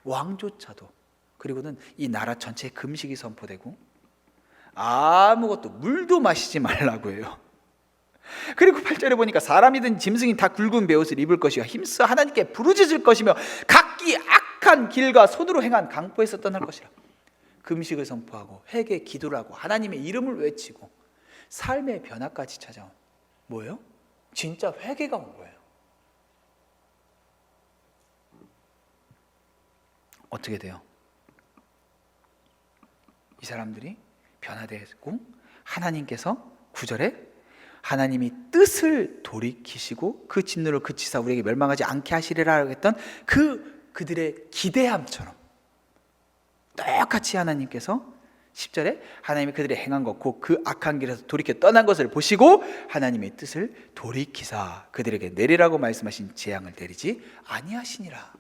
왕조차도. 그리고는 이 나라 전체에 금식이 선포되고 아무것도 물도 마시지 말라고 해요. 그리고 8절에 보니까 사람이든 짐승이 다 굵은 베옷을 입을 것이요 힘써 하나님께 부르짖을 것이며 각기 악한 길과 손으로 행한 강포에서 떠날 것이라. 금식을 선포하고 회개 기도를 하고 하나님의 이름을 외치고 삶의 변화까지 찾아온 뭐예요? 진짜 회개가 온 거예요. 어떻게 돼요? 이 사람들이 변화되고 하나님께서 9절에 하나님이 뜻을 돌이키시고 그 진노를 그치사 우리에게 멸망하지 않게 하시리라 했던 그들의 기대함처럼 똑같이 하나님께서 10절에 하나님이 그들의 행한 것 곧 그 악한 길에서 돌이켜 떠난 것을 보시고 하나님의 뜻을 돌이키사 그들에게 내리라고 말씀하신 재앙을 내리지 아니하시니라.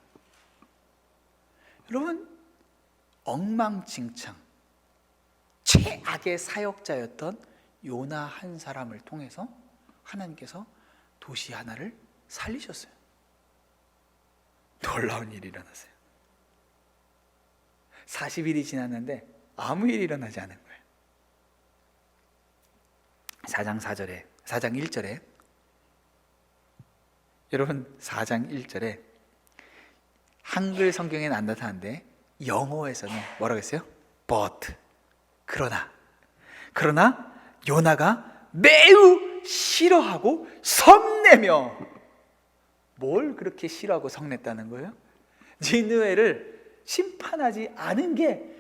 여러분, 엉망진창 최악의 사역자였던 요나 한 사람을 통해서 하나님께서 도시 하나를 살리셨어요. 놀라운 일이 일어났어요. 40일이 지났는데 아무 일이 일어나지 않은 거예요. 4장 1절에 여러분 4장 1절에 한글 성경에는 안 나타나는데 영어에서는 뭐라고 했어요? But 그러나 요나가 매우 싫어하고 성내며 뭘 그렇게 싫어하고 성냈다는 거예요? 니느웨를 심판하지 않은 게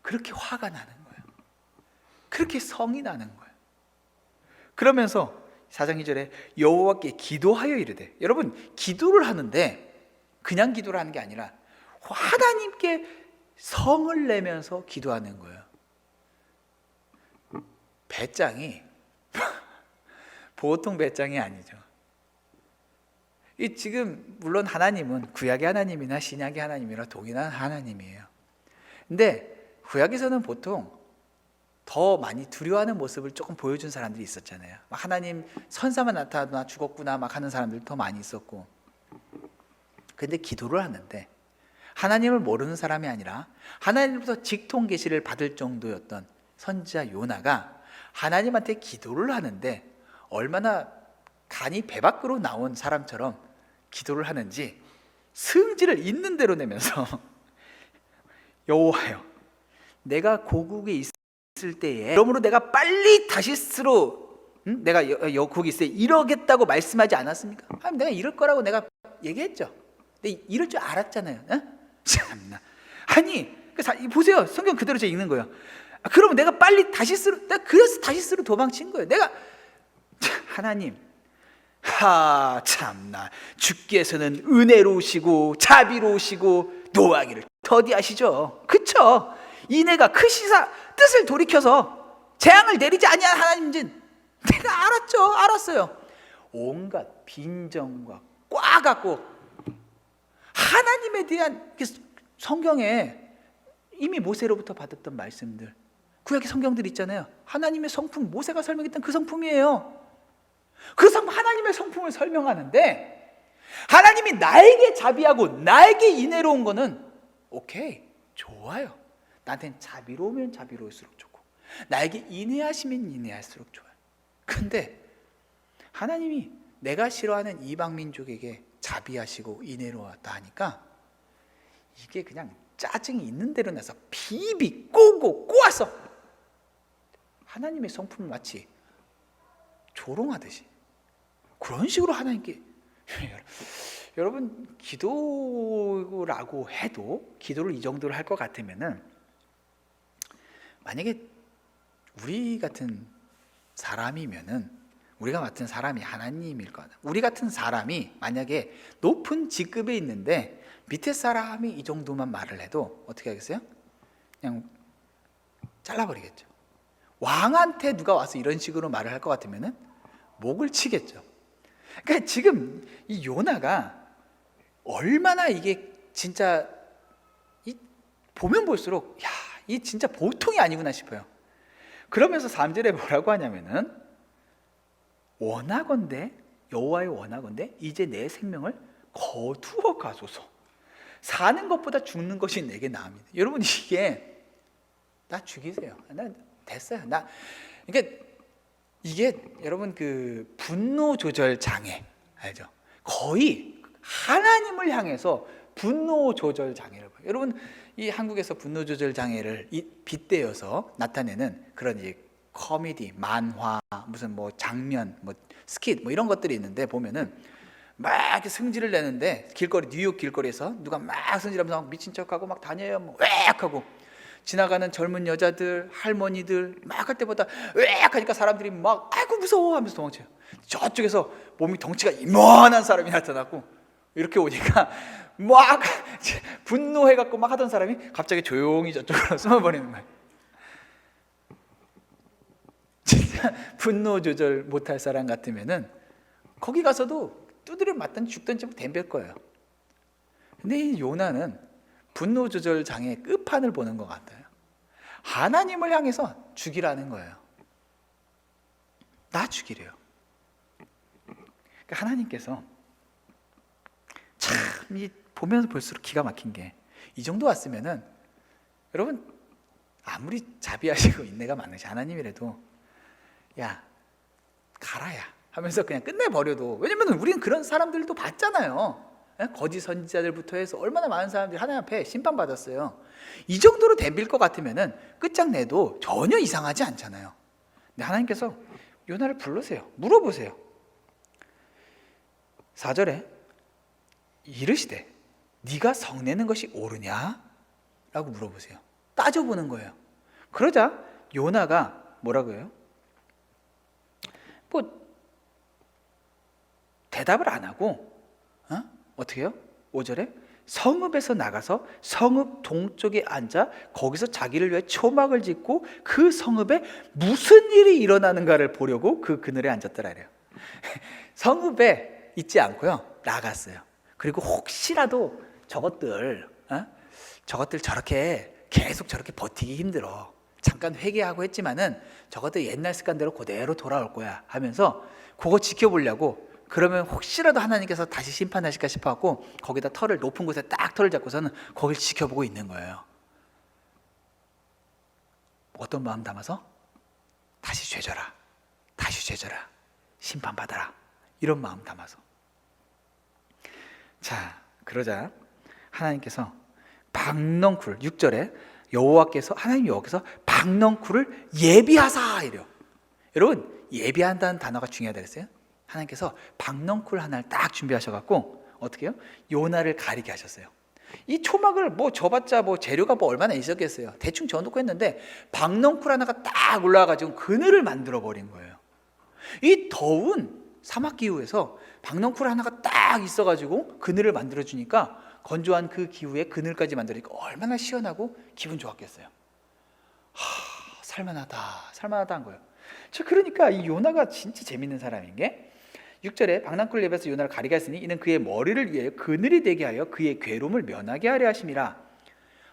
그렇게 화가 나는 거예요. 그렇게 성이 나는 거예요. 그러면서 4장 2절에 여호와께 기도하여 이르되, 여러분 기도를 하는데 그냥 기도를 하는 게 아니라 하나님께 성을 내면서 기도하는 거예요. 배짱이 보통 배짱이 아니죠. 이 지금 물론 하나님은 구약의 하나님이나 신약의 하나님이나 동일한 하나님이에요. 근데 구약에서는 보통 더 많이 두려워하는 모습을 조금 보여준 사람들이 있었잖아요. 막 하나님 선사만 나타나 죽었구나 막 하는 사람들 더 많이 있었고. 근데 기도를 하는데 하나님을 모르는 사람이 아니라 하나님으로부터 직통 계시를 받을 정도였던 선지자 요나가 하나님한테 기도를 하는데 얼마나 간이 배 밖으로 나온 사람처럼 기도를 하는지 승질을 있는 대로 내면서 여호와여, 내가 고국에 있을 때에 그러므로 내가 빨리 다시스로 내가 거기 있을 때 이러겠다고 말씀하지 않았습니까? 하나님, 내가 이럴 거라고 내가 얘기했죠. 근데 이럴 줄 알았잖아요. 참나. 아니 보세요, 성경 그대로 제가 읽는 거예요. 그러면 내가 빨리 내가 그래서 다시스로 도망친 거예요. 내가 하나님, 참나, 주께서는 은혜로우시고 자비로우시고 노하기를 더디하시죠. 그쵸? 이내가 크시사 뜻을 돌이켜서 재앙을 내리지 아니한 하나님인지 내가 알았어요. 온갖 빈정과 꽉 갖고 하나님에 대한 성경에 이미 모세로부터 받았던 말씀들, 구약의 성경들 있잖아요. 하나님의 성품, 모세가 설명했던 그 성품이에요. 그 하나님의 성품을 설명하는데 하나님이 나에게 자비하고 나에게 인애로운 거는 오케이, 좋아요. 나한테는 자비로우면 자비로울수록 좋고 나에게 인애하시면 인애할수록 좋아요. 근데 하나님이 내가 싫어하는 이방 민족에게 자비하시고 인애로웠다 하니까 이게 그냥 짜증이 있는 대로 나서 비비 꼬고 꼬아서 하나님의 성품을 마치 조롱하듯이 그런 식으로 하나님께 여러분 기도라고 해도 기도를 이 정도로 할 것 같으면은 만약에 우리 같은 사람이면은 우리가 같은 사람이 하나님일 거다. 우리 같은 사람이 만약에 높은 직급에 있는데 밑에 사람이 이 정도만 말을 해도 어떻게 하겠어요? 그냥 잘라버리겠죠. 왕한테 누가 와서 이런 식으로 말을 할 것 같으면은 목을 치겠죠. 그러니까 지금 이 요나가 얼마나 이게 진짜 보면 볼수록 이 진짜 보통이 아니구나 싶어요. 그러면서 3절에 뭐라고 하냐면은 원하건대 여호와의 원하건대 이제 내 생명을 거두어 가소서. 사는 것보다 죽는 것이 내게 나옵니다. 여러분 이게 나 죽이세요. 나 됐어요. 그러니까 이게 여러분 그 분노 조절 장애 알죠? 거의 하나님을 향해서 분노 조절 장애를 봐요. 여러분 이 한국에서 분노 조절 장애를 빗대어서 나타내는 그런 이제 코미디, 만화, 무슨 뭐 장면, 뭐 스킷 뭐 이런 것들이 있는데 보면은 막 이렇게 승질을 내는데 길거리 뉴욕 길거리에서 누가 막 승질하면서 막 미친 척하고 막 다녀요. 뭐 웩 하고 지나가는 젊은 여자들, 할머니들 막 할 때보다 웩 하니까 사람들이 막 아이고 무서워 하면서 도망쳐요. 저쪽에서 몸이 덩치가 이만한 사람이 나타났고 이렇게 오니까 막 분노해갖고 막 하던 사람이 갑자기 조용히 저쪽으로 숨어버리는 거예요. 진짜 분노 조절 못할 사람 같으면은 거기 가서도 두드려 맞든 죽든지 덤빌 거예요. 근데 이 요나는 분노 조절 장애의 끝판을 보는 것 같아요. 하나님을 향해서 죽이라는 거예요. 나 죽이래요. 그러니까 하나님께서 참 이 보면서 볼수록 기가 막힌 게 이 정도 왔으면은 여러분 아무리 자비하시고 인내가 많으신 하나님이라도 야 가라야 하면서 그냥 끝내버려도, 왜냐면 우리는 그런 사람들도 봤잖아요. 거짓 선지자들부터 해서 얼마나 많은 사람들이 하나님 앞에 심판받았어요. 이 정도로 덤빌 것 같으면은 끝장내도 전혀 이상하지 않잖아요. 근데 하나님께서 요나를 불러세요. 물어보세요. 4절에 이르시되 네가 성내는 것이 옳으냐? 라고 물어보세요. 따져보는 거예요. 그러자 요나가 뭐라고 해요? 뭐 대답을 안 하고 어떻게 해요? 5절에 성읍에서 나가서 성읍 동쪽에 앉아 거기서 자기를 위해 초막을 짓고 그 성읍에 무슨 일이 일어나는가를 보려고 그 그늘에 앉았더라 이래요. 성읍에 있지 않고요, 나갔어요. 그리고 혹시라도 저것들 저렇게 계속 저렇게 버티기 힘들어, 잠깐 회개하고 했지만은 저것들 옛날 습관대로 그대로 돌아올 거야 하면서 그거 지켜보려고, 그러면 혹시라도 하나님께서 다시 심판하실까 싶어갖고 거기다 털을, 높은 곳에 딱 털을 잡고서는 거길 지켜보고 있는 거예요. 어떤 마음 담아서? 다시 죄져라, 다시 죄져라, 심판받아라, 이런 마음 담아서. 자, 그러자 하나님께서 박넝쿨, 6절에 하나님 여호와께서 박넝쿨을 예비하사 이래요. 여러분 예비한다는 단어가 중요하다 그랬어요. 하나님께서 박넝쿨 하나를 딱 준비하셔갖고 어떻게 해요? 요나를 가리게 하셨어요. 이 초막을 뭐 져봤자 뭐 재료가 뭐 얼마나 있었겠어요. 대충 져놓고 했는데 박넝쿨 하나가 딱 올라와가지고 그늘을 만들어 버린 거예요. 이 더운 사막 기후에서 박넝쿨 하나가 딱 있어가지고 그늘을 만들어 주니까, 건조한 그 기후에 그늘까지 만들니까 얼마나 시원하고 기분 좋았겠어요. 살만하다 한 거예요. 그러니까 이 요나가 진짜 재밌는 사람인 게 6절에 박낭쿨 예배에서 요나를 가리게 했으니 이는 그의 머리를 위해 그늘이 되게 하여 그의 괴로움을 면하게 하려 하심이라.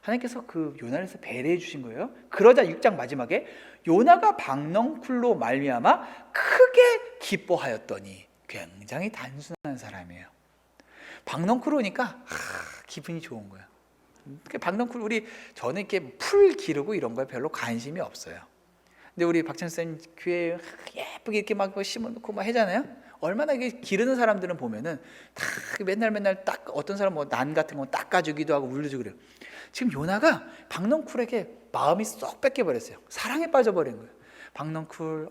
하나님께서 그 요나를 배려해 주신 거예요. 그러자 6장 마지막에 요나가 박넝쿨로 말미암아 크게 기뻐하였더니, 굉장히 단순한 사람이에요. 박넝쿨 오니까 기분이 좋은 거예요. 박넝쿨 저는 이렇게 풀 기르고 이런 거에 별로 관심이 없어요. 근데 우리 박찬 쌤 교회에 예쁘게 이렇게 막 심어놓고 막 하잖아요. 얼마나 이게 기르는 사람들은 보면은 다 맨날 딱 어떤 사람 뭐 난 같은 거 닦아주기도 하고 물려주고 그래요. 지금 요나가 박넝쿨에게 마음이 쏙 뺏겨버렸어요. 사랑에 빠져버린 거예요. 박넝쿨,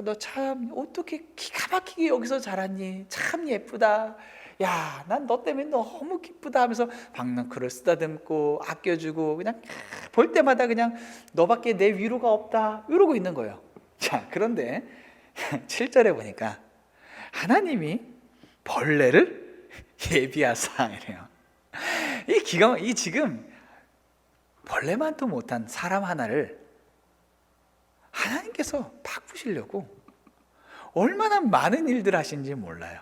너 참 어떻게 기가 막히게 여기서 자랐니? 참 예쁘다. 야, 난 너 때문에 너무 기쁘다 하면서 박넝쿨을 쓰다듬고 아껴주고 그냥 볼 때마다 그냥 너밖에 내 위로가 없다 이러고 있는 거예요. 자, 그런데 7절에 보니까 하나님이 벌레를 예비하사 이래요. 이 지금 벌레만도 못한 사람 하나를 하나님께서 바꾸시려고 얼마나 많은 일들 하신지 몰라요.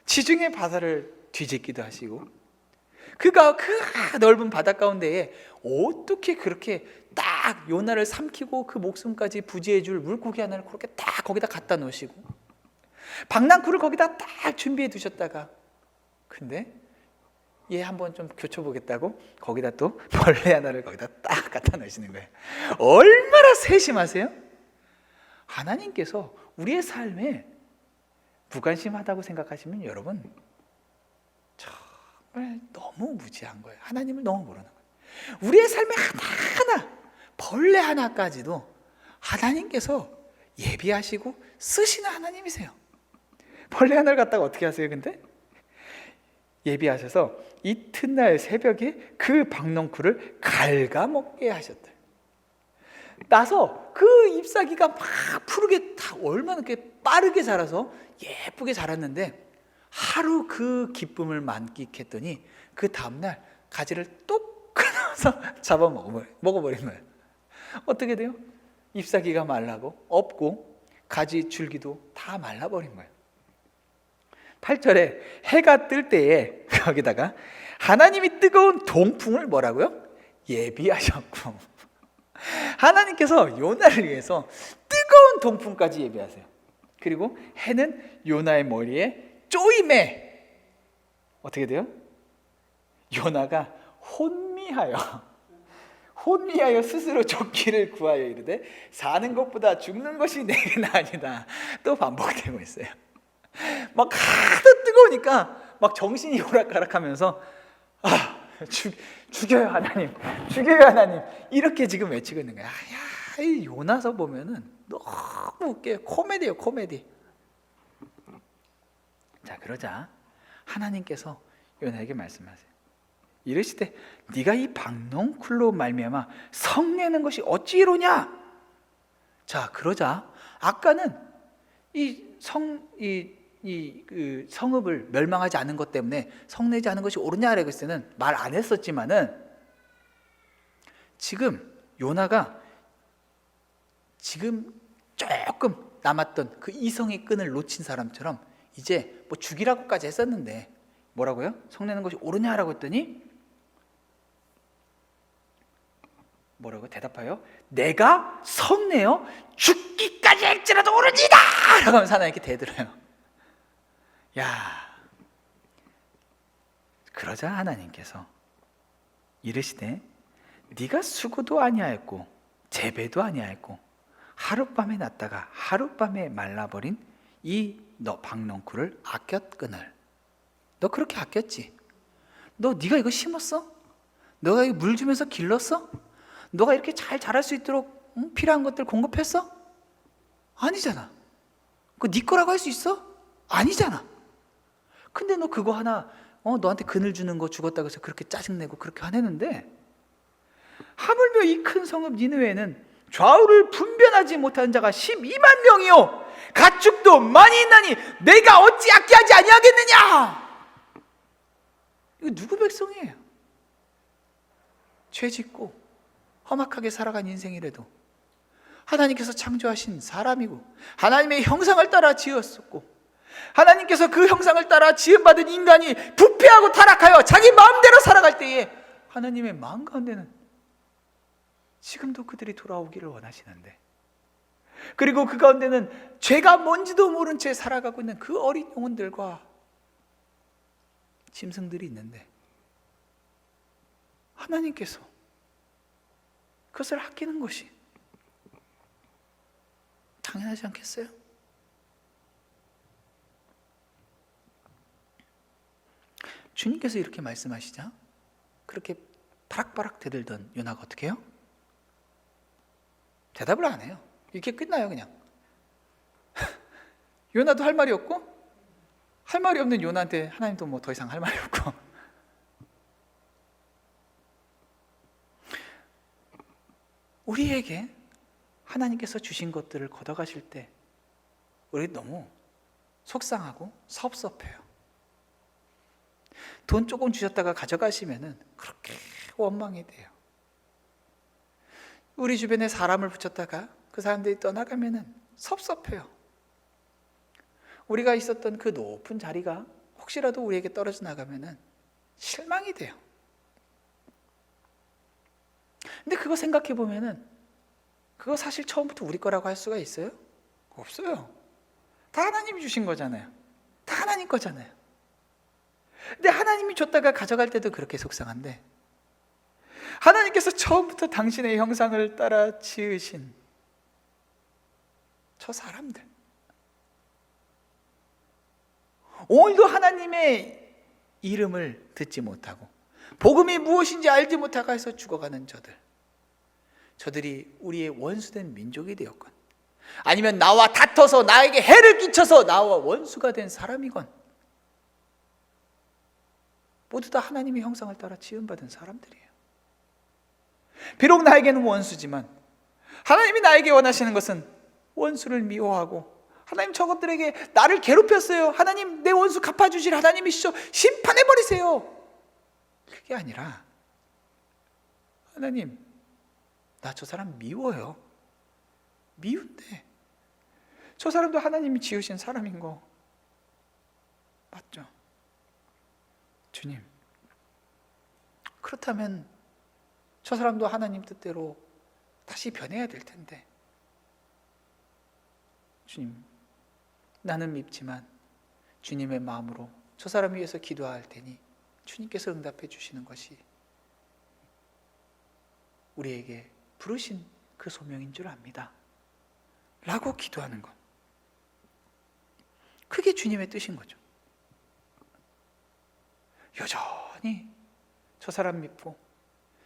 지중해 바다를 뒤집기도 하시고, 그가 그 넓은 바다 가운데에 어떻게 그렇게 딱 요나를 삼키고 그 목숨까지 부지해 줄 물고기 하나를 그렇게 딱 거기다 갖다 놓으시고, 박낭쿨을 거기다 딱 준비해 두셨다가, 근데 얘 한번 좀 교쳐보겠다고 거기다 또 벌레 하나를 거기다 딱 갖다 놓으시는 거예요. 얼마나 세심하세요? 하나님께서 우리의 삶에 무관심하다고 생각하시면 여러분 정말 너무 무지한 거예요. 하나님을 너무 모르는 거예요. 우리의 삶에 하나하나, 벌레 하나까지도 하나님께서 예비하시고 쓰시는 하나님이세요. 벌레 하나를 갖다가 어떻게 하세요? 근데 예비하셔서 이튿날 새벽에 그 박넝쿨을 갉아먹게 하셨대요. 나서 그 잎사귀가 막 푸르게 다 얼마나 이렇게 빠르게 자라서 예쁘게 자랐는데, 하루 그 기쁨을 만끽했더니 그 다음날 가지를 똑 끊어서 잡아 먹어버린 거예요. 어떻게 돼요? 잎사귀가 말라고 없고 가지 줄기도 다 말라버린 거예요. 8절에 해가 뜰 때에 거기다가 하나님이 뜨거운 동풍을 뭐라고요? 예비하셨고, 하나님께서 요나를 위해서 뜨거운 동풍까지 예비하세요. 그리고 해는 요나의 머리에 쪼임에 어떻게 돼요? 요나가 혼미하여 스스로 좋기를 구하여 이르되 사는 것보다 죽는 것이 내게 나으니라. 또 반복되고 있어요. 막 하도 뜨거우니까 막 정신이 오락가락하면서 죽여요 하나님, 죽여요 하나님, 이렇게 지금 외치고 있는 거야. 이 요나서 보면은 너무 웃겨요. 코미디예요, 코미디. 자, 그러자 하나님께서 요나에게 말씀하세요. 이르시되 네가 이 박넝쿨로 말미암아 성내는 것이 어찌 이로냐. 자, 그러자 아까는 그 성읍을 멸망하지 않은 것 때문에 성내지 않은 것이 옳으냐라고 했을 때는 말 안 했었지만은, 지금 요나가 지금 조금 남았던 그 이성의 끈을 놓친 사람처럼 이제 뭐 죽이라고까지 했었는데 뭐라고요? 성내는 것이 옳으냐라고 했더니 뭐라고 대답하여 내가 성내어 죽기까지 할지라도 옳으니이다 라고 하면서 하나님께 대들어요. 야, 그러자 하나님께서 이르시되 네가 수고도 아니하였고 재배도 아니하였고 하룻밤에 났다가 하룻밤에 말라버린 이 너 박넝쿨을 아꼈거늘. 너 그렇게 아꼈지? 네가 이거 심었어? 너가 이거 물 주면서 길렀어? 너가 이렇게 잘 자랄 수 있도록 필요한 것들 공급했어? 아니잖아. 그거 네 거라고 할 수 있어? 아니잖아. 근데 너 그거 하나 너한테 그늘 주는 거 죽었다고 해서 그렇게 짜증내고 그렇게 화내는데, 하물며 이 큰 성읍 니느웨는 좌우를 분별하지 못하는 자가 12만 명이요 가축도 많이 있나니 내가 어찌 아끼하지 아니하겠느냐. 이거 누구 백성이에요? 죄 짓고 험악하게 살아간 인생이라도 하나님께서 창조하신 사람이고 하나님의 형상을 따라 지었었고, 하나님께서 그 형상을 따라 지음받은 인간이 부패하고 타락하여 자기 마음대로 살아갈 때에 하나님의 마음 가운데는 지금도 그들이 돌아오기를 원하시는데, 그리고 그 가운데는 죄가 뭔지도 모른 채 살아가고 있는 그 어린 영혼들과 짐승들이 있는데, 하나님께서 그것을 아끼는 것이 당연하지 않겠어요? 주님께서 이렇게 말씀하시자 그렇게 바락바락 대들던 요나가 어떻게 해요? 대답을 안 해요. 이렇게 끝나요 그냥. 요나도 할 말이 없고, 할 말이 없는 요나한테 하나님도 뭐 더 이상 할 말이 없고. 우리에게 하나님께서 주신 것들을 걷어가실 때 우리 너무 속상하고 섭섭해요. 돈 조금 주셨다가 가져가시면은 그렇게 원망이 돼요. 우리 주변에 사람을 붙였다가 그 사람들이 떠나가면은 섭섭해요. 우리가 있었던 그 높은 자리가 혹시라도 우리에게 떨어져 나가면은 실망이 돼요. 근데 그거 생각해 보면은 그거 사실 처음부터 우리 거라고 할 수가 있어요? 없어요. 다 하나님이 주신 거잖아요. 다 하나님 거잖아요. 근데 하나님이 줬다가 가져갈 때도 그렇게 속상한데, 하나님께서 처음부터 당신의 형상을 따라 지으신 저 사람들. 오늘도 하나님의 이름을 듣지 못하고 복음이 무엇인지 알지 못하고 해서 죽어가는 저들이 우리의 원수된 민족이 되었건, 아니면 나와 다퉈서 나에게 해를 끼쳐서 나와 원수가 된 사람이건, 모두 다 하나님의 형상을 따라 지음받은 사람들이에요. 비록 나에게는 원수지만 하나님이 나에게 원하시는 것은 원수를 미워하고, 하나님 저것들에게 나를 괴롭혔어요, 하나님 내 원수 갚아주실 하나님이시죠, 심판해버리세요, 그게 아니라 하나님 나 저 사람 미워요. 미운데 저 사람도 하나님이 지으신 사람인 거 맞죠? 주님, 그렇다면 저 사람도 하나님 뜻대로 다시 변해야 될 텐데, 주님 나는 밉지만 주님의 마음으로 저 사람을 위해서 기도할 테니 주님께서 응답해 주시는 것이 우리에게 부르신 그 소명인 줄 압니다 라고 기도하는 것, 그게 주님의 뜻인 거죠. 여전히 저 사람 밉고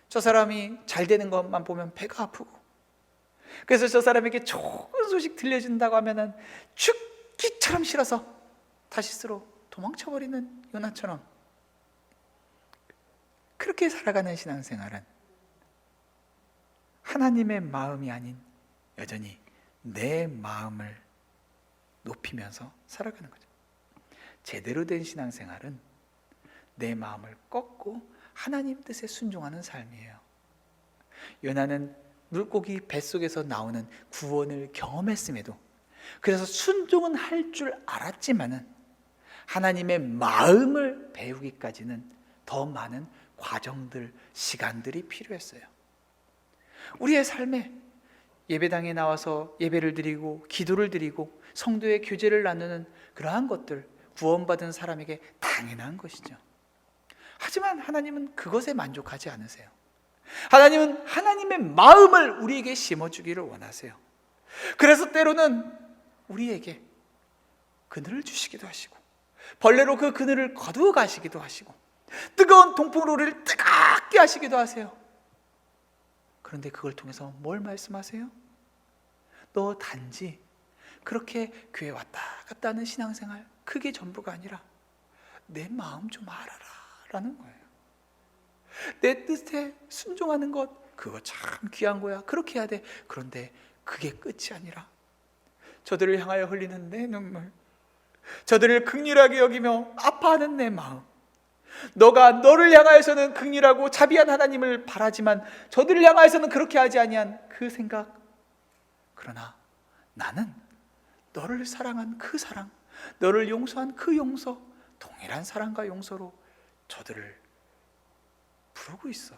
저 사람이 잘 되는 것만 보면 배가 아프고, 그래서 저 사람에게 좋은 소식 들려준다고 하면은 죽기처럼 싫어서 다시스로 도망쳐버리는 요나처럼 그렇게 살아가는 신앙생활은 하나님의 마음이 아닌 여전히 내 마음을 높이면서 살아가는 거죠. 제대로 된 신앙생활은 내 마음을 꺾고 하나님 뜻에 순종하는 삶이에요. 요나는 물고기 뱃속에서 나오는 구원을 경험했음에도, 그래서 순종은 할 줄 알았지만은 하나님의 마음을 배우기까지는 더 많은 과정들, 시간들이 필요했어요. 우리의 삶에 예배당에 나와서 예배를 드리고 기도를 드리고 성도의 교제를 나누는 그러한 것들, 구원받은 사람에게 당연한 것이죠. 하지만 하나님은 그것에 만족하지 않으세요. 하나님은 하나님의 마음을 우리에게 심어주기를 원하세요. 그래서 때로는 우리에게 그늘을 주시기도 하시고, 벌레로 그 그늘을 거두어 가시기도 하시고, 뜨거운 동풍으로 우리를 뜨겁게 하시기도 하세요. 그런데 그걸 통해서 뭘 말씀하세요? 너 단지 그렇게 교회 왔다 갔다 하는 신앙생활, 그게 전부가 아니라 내 마음 좀 알아라 라는 거예요. 내 뜻에 순종하는 것, 그거 참 귀한 거야, 그렇게 해야 돼. 그런데 그게 끝이 아니라 저들을 향하여 흘리는 내 눈물, 저들을 긍휼하게 여기며 아파하는 내 마음, 너가 너를 향하여서는 긍휼하고 자비한 하나님을 바라지만 저들을 향하여서는 그렇게 하지 아니한 그 생각, 그러나 나는 너를 사랑한 그 사랑, 너를 용서한 그 용서, 동일한 사랑과 용서로 저들을 부르고 있어.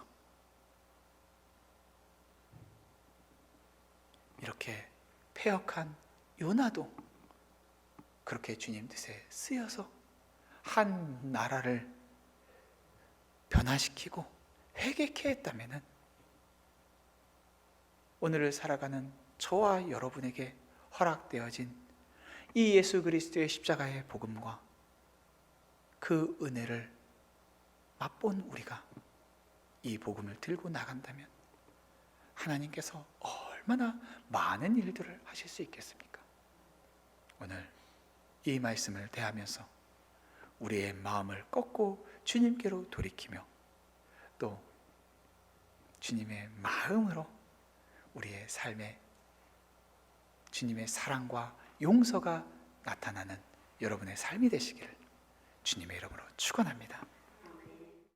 이렇게 패역한 요나도 그렇게 주님 뜻에 쓰여서 한 나라를 변화시키고 회개케 했다면 오늘을 살아가는 저와 여러분에게 허락되어진 이 예수 그리스도의 십자가의 복음과 그 은혜를 맛본 우리가 이 복음을 들고 나간다면 하나님께서 얼마나 많은 일들을 하실 수 있겠습니까? 오늘 이 말씀을 대하면서 우리의 마음을 꺾고 주님께로 돌이키며 또 주님의 마음으로 우리의 삶에 주님의 사랑과 용서가 나타나는 여러분의 삶이 되시기를 주님의 이름으로 축원합니다.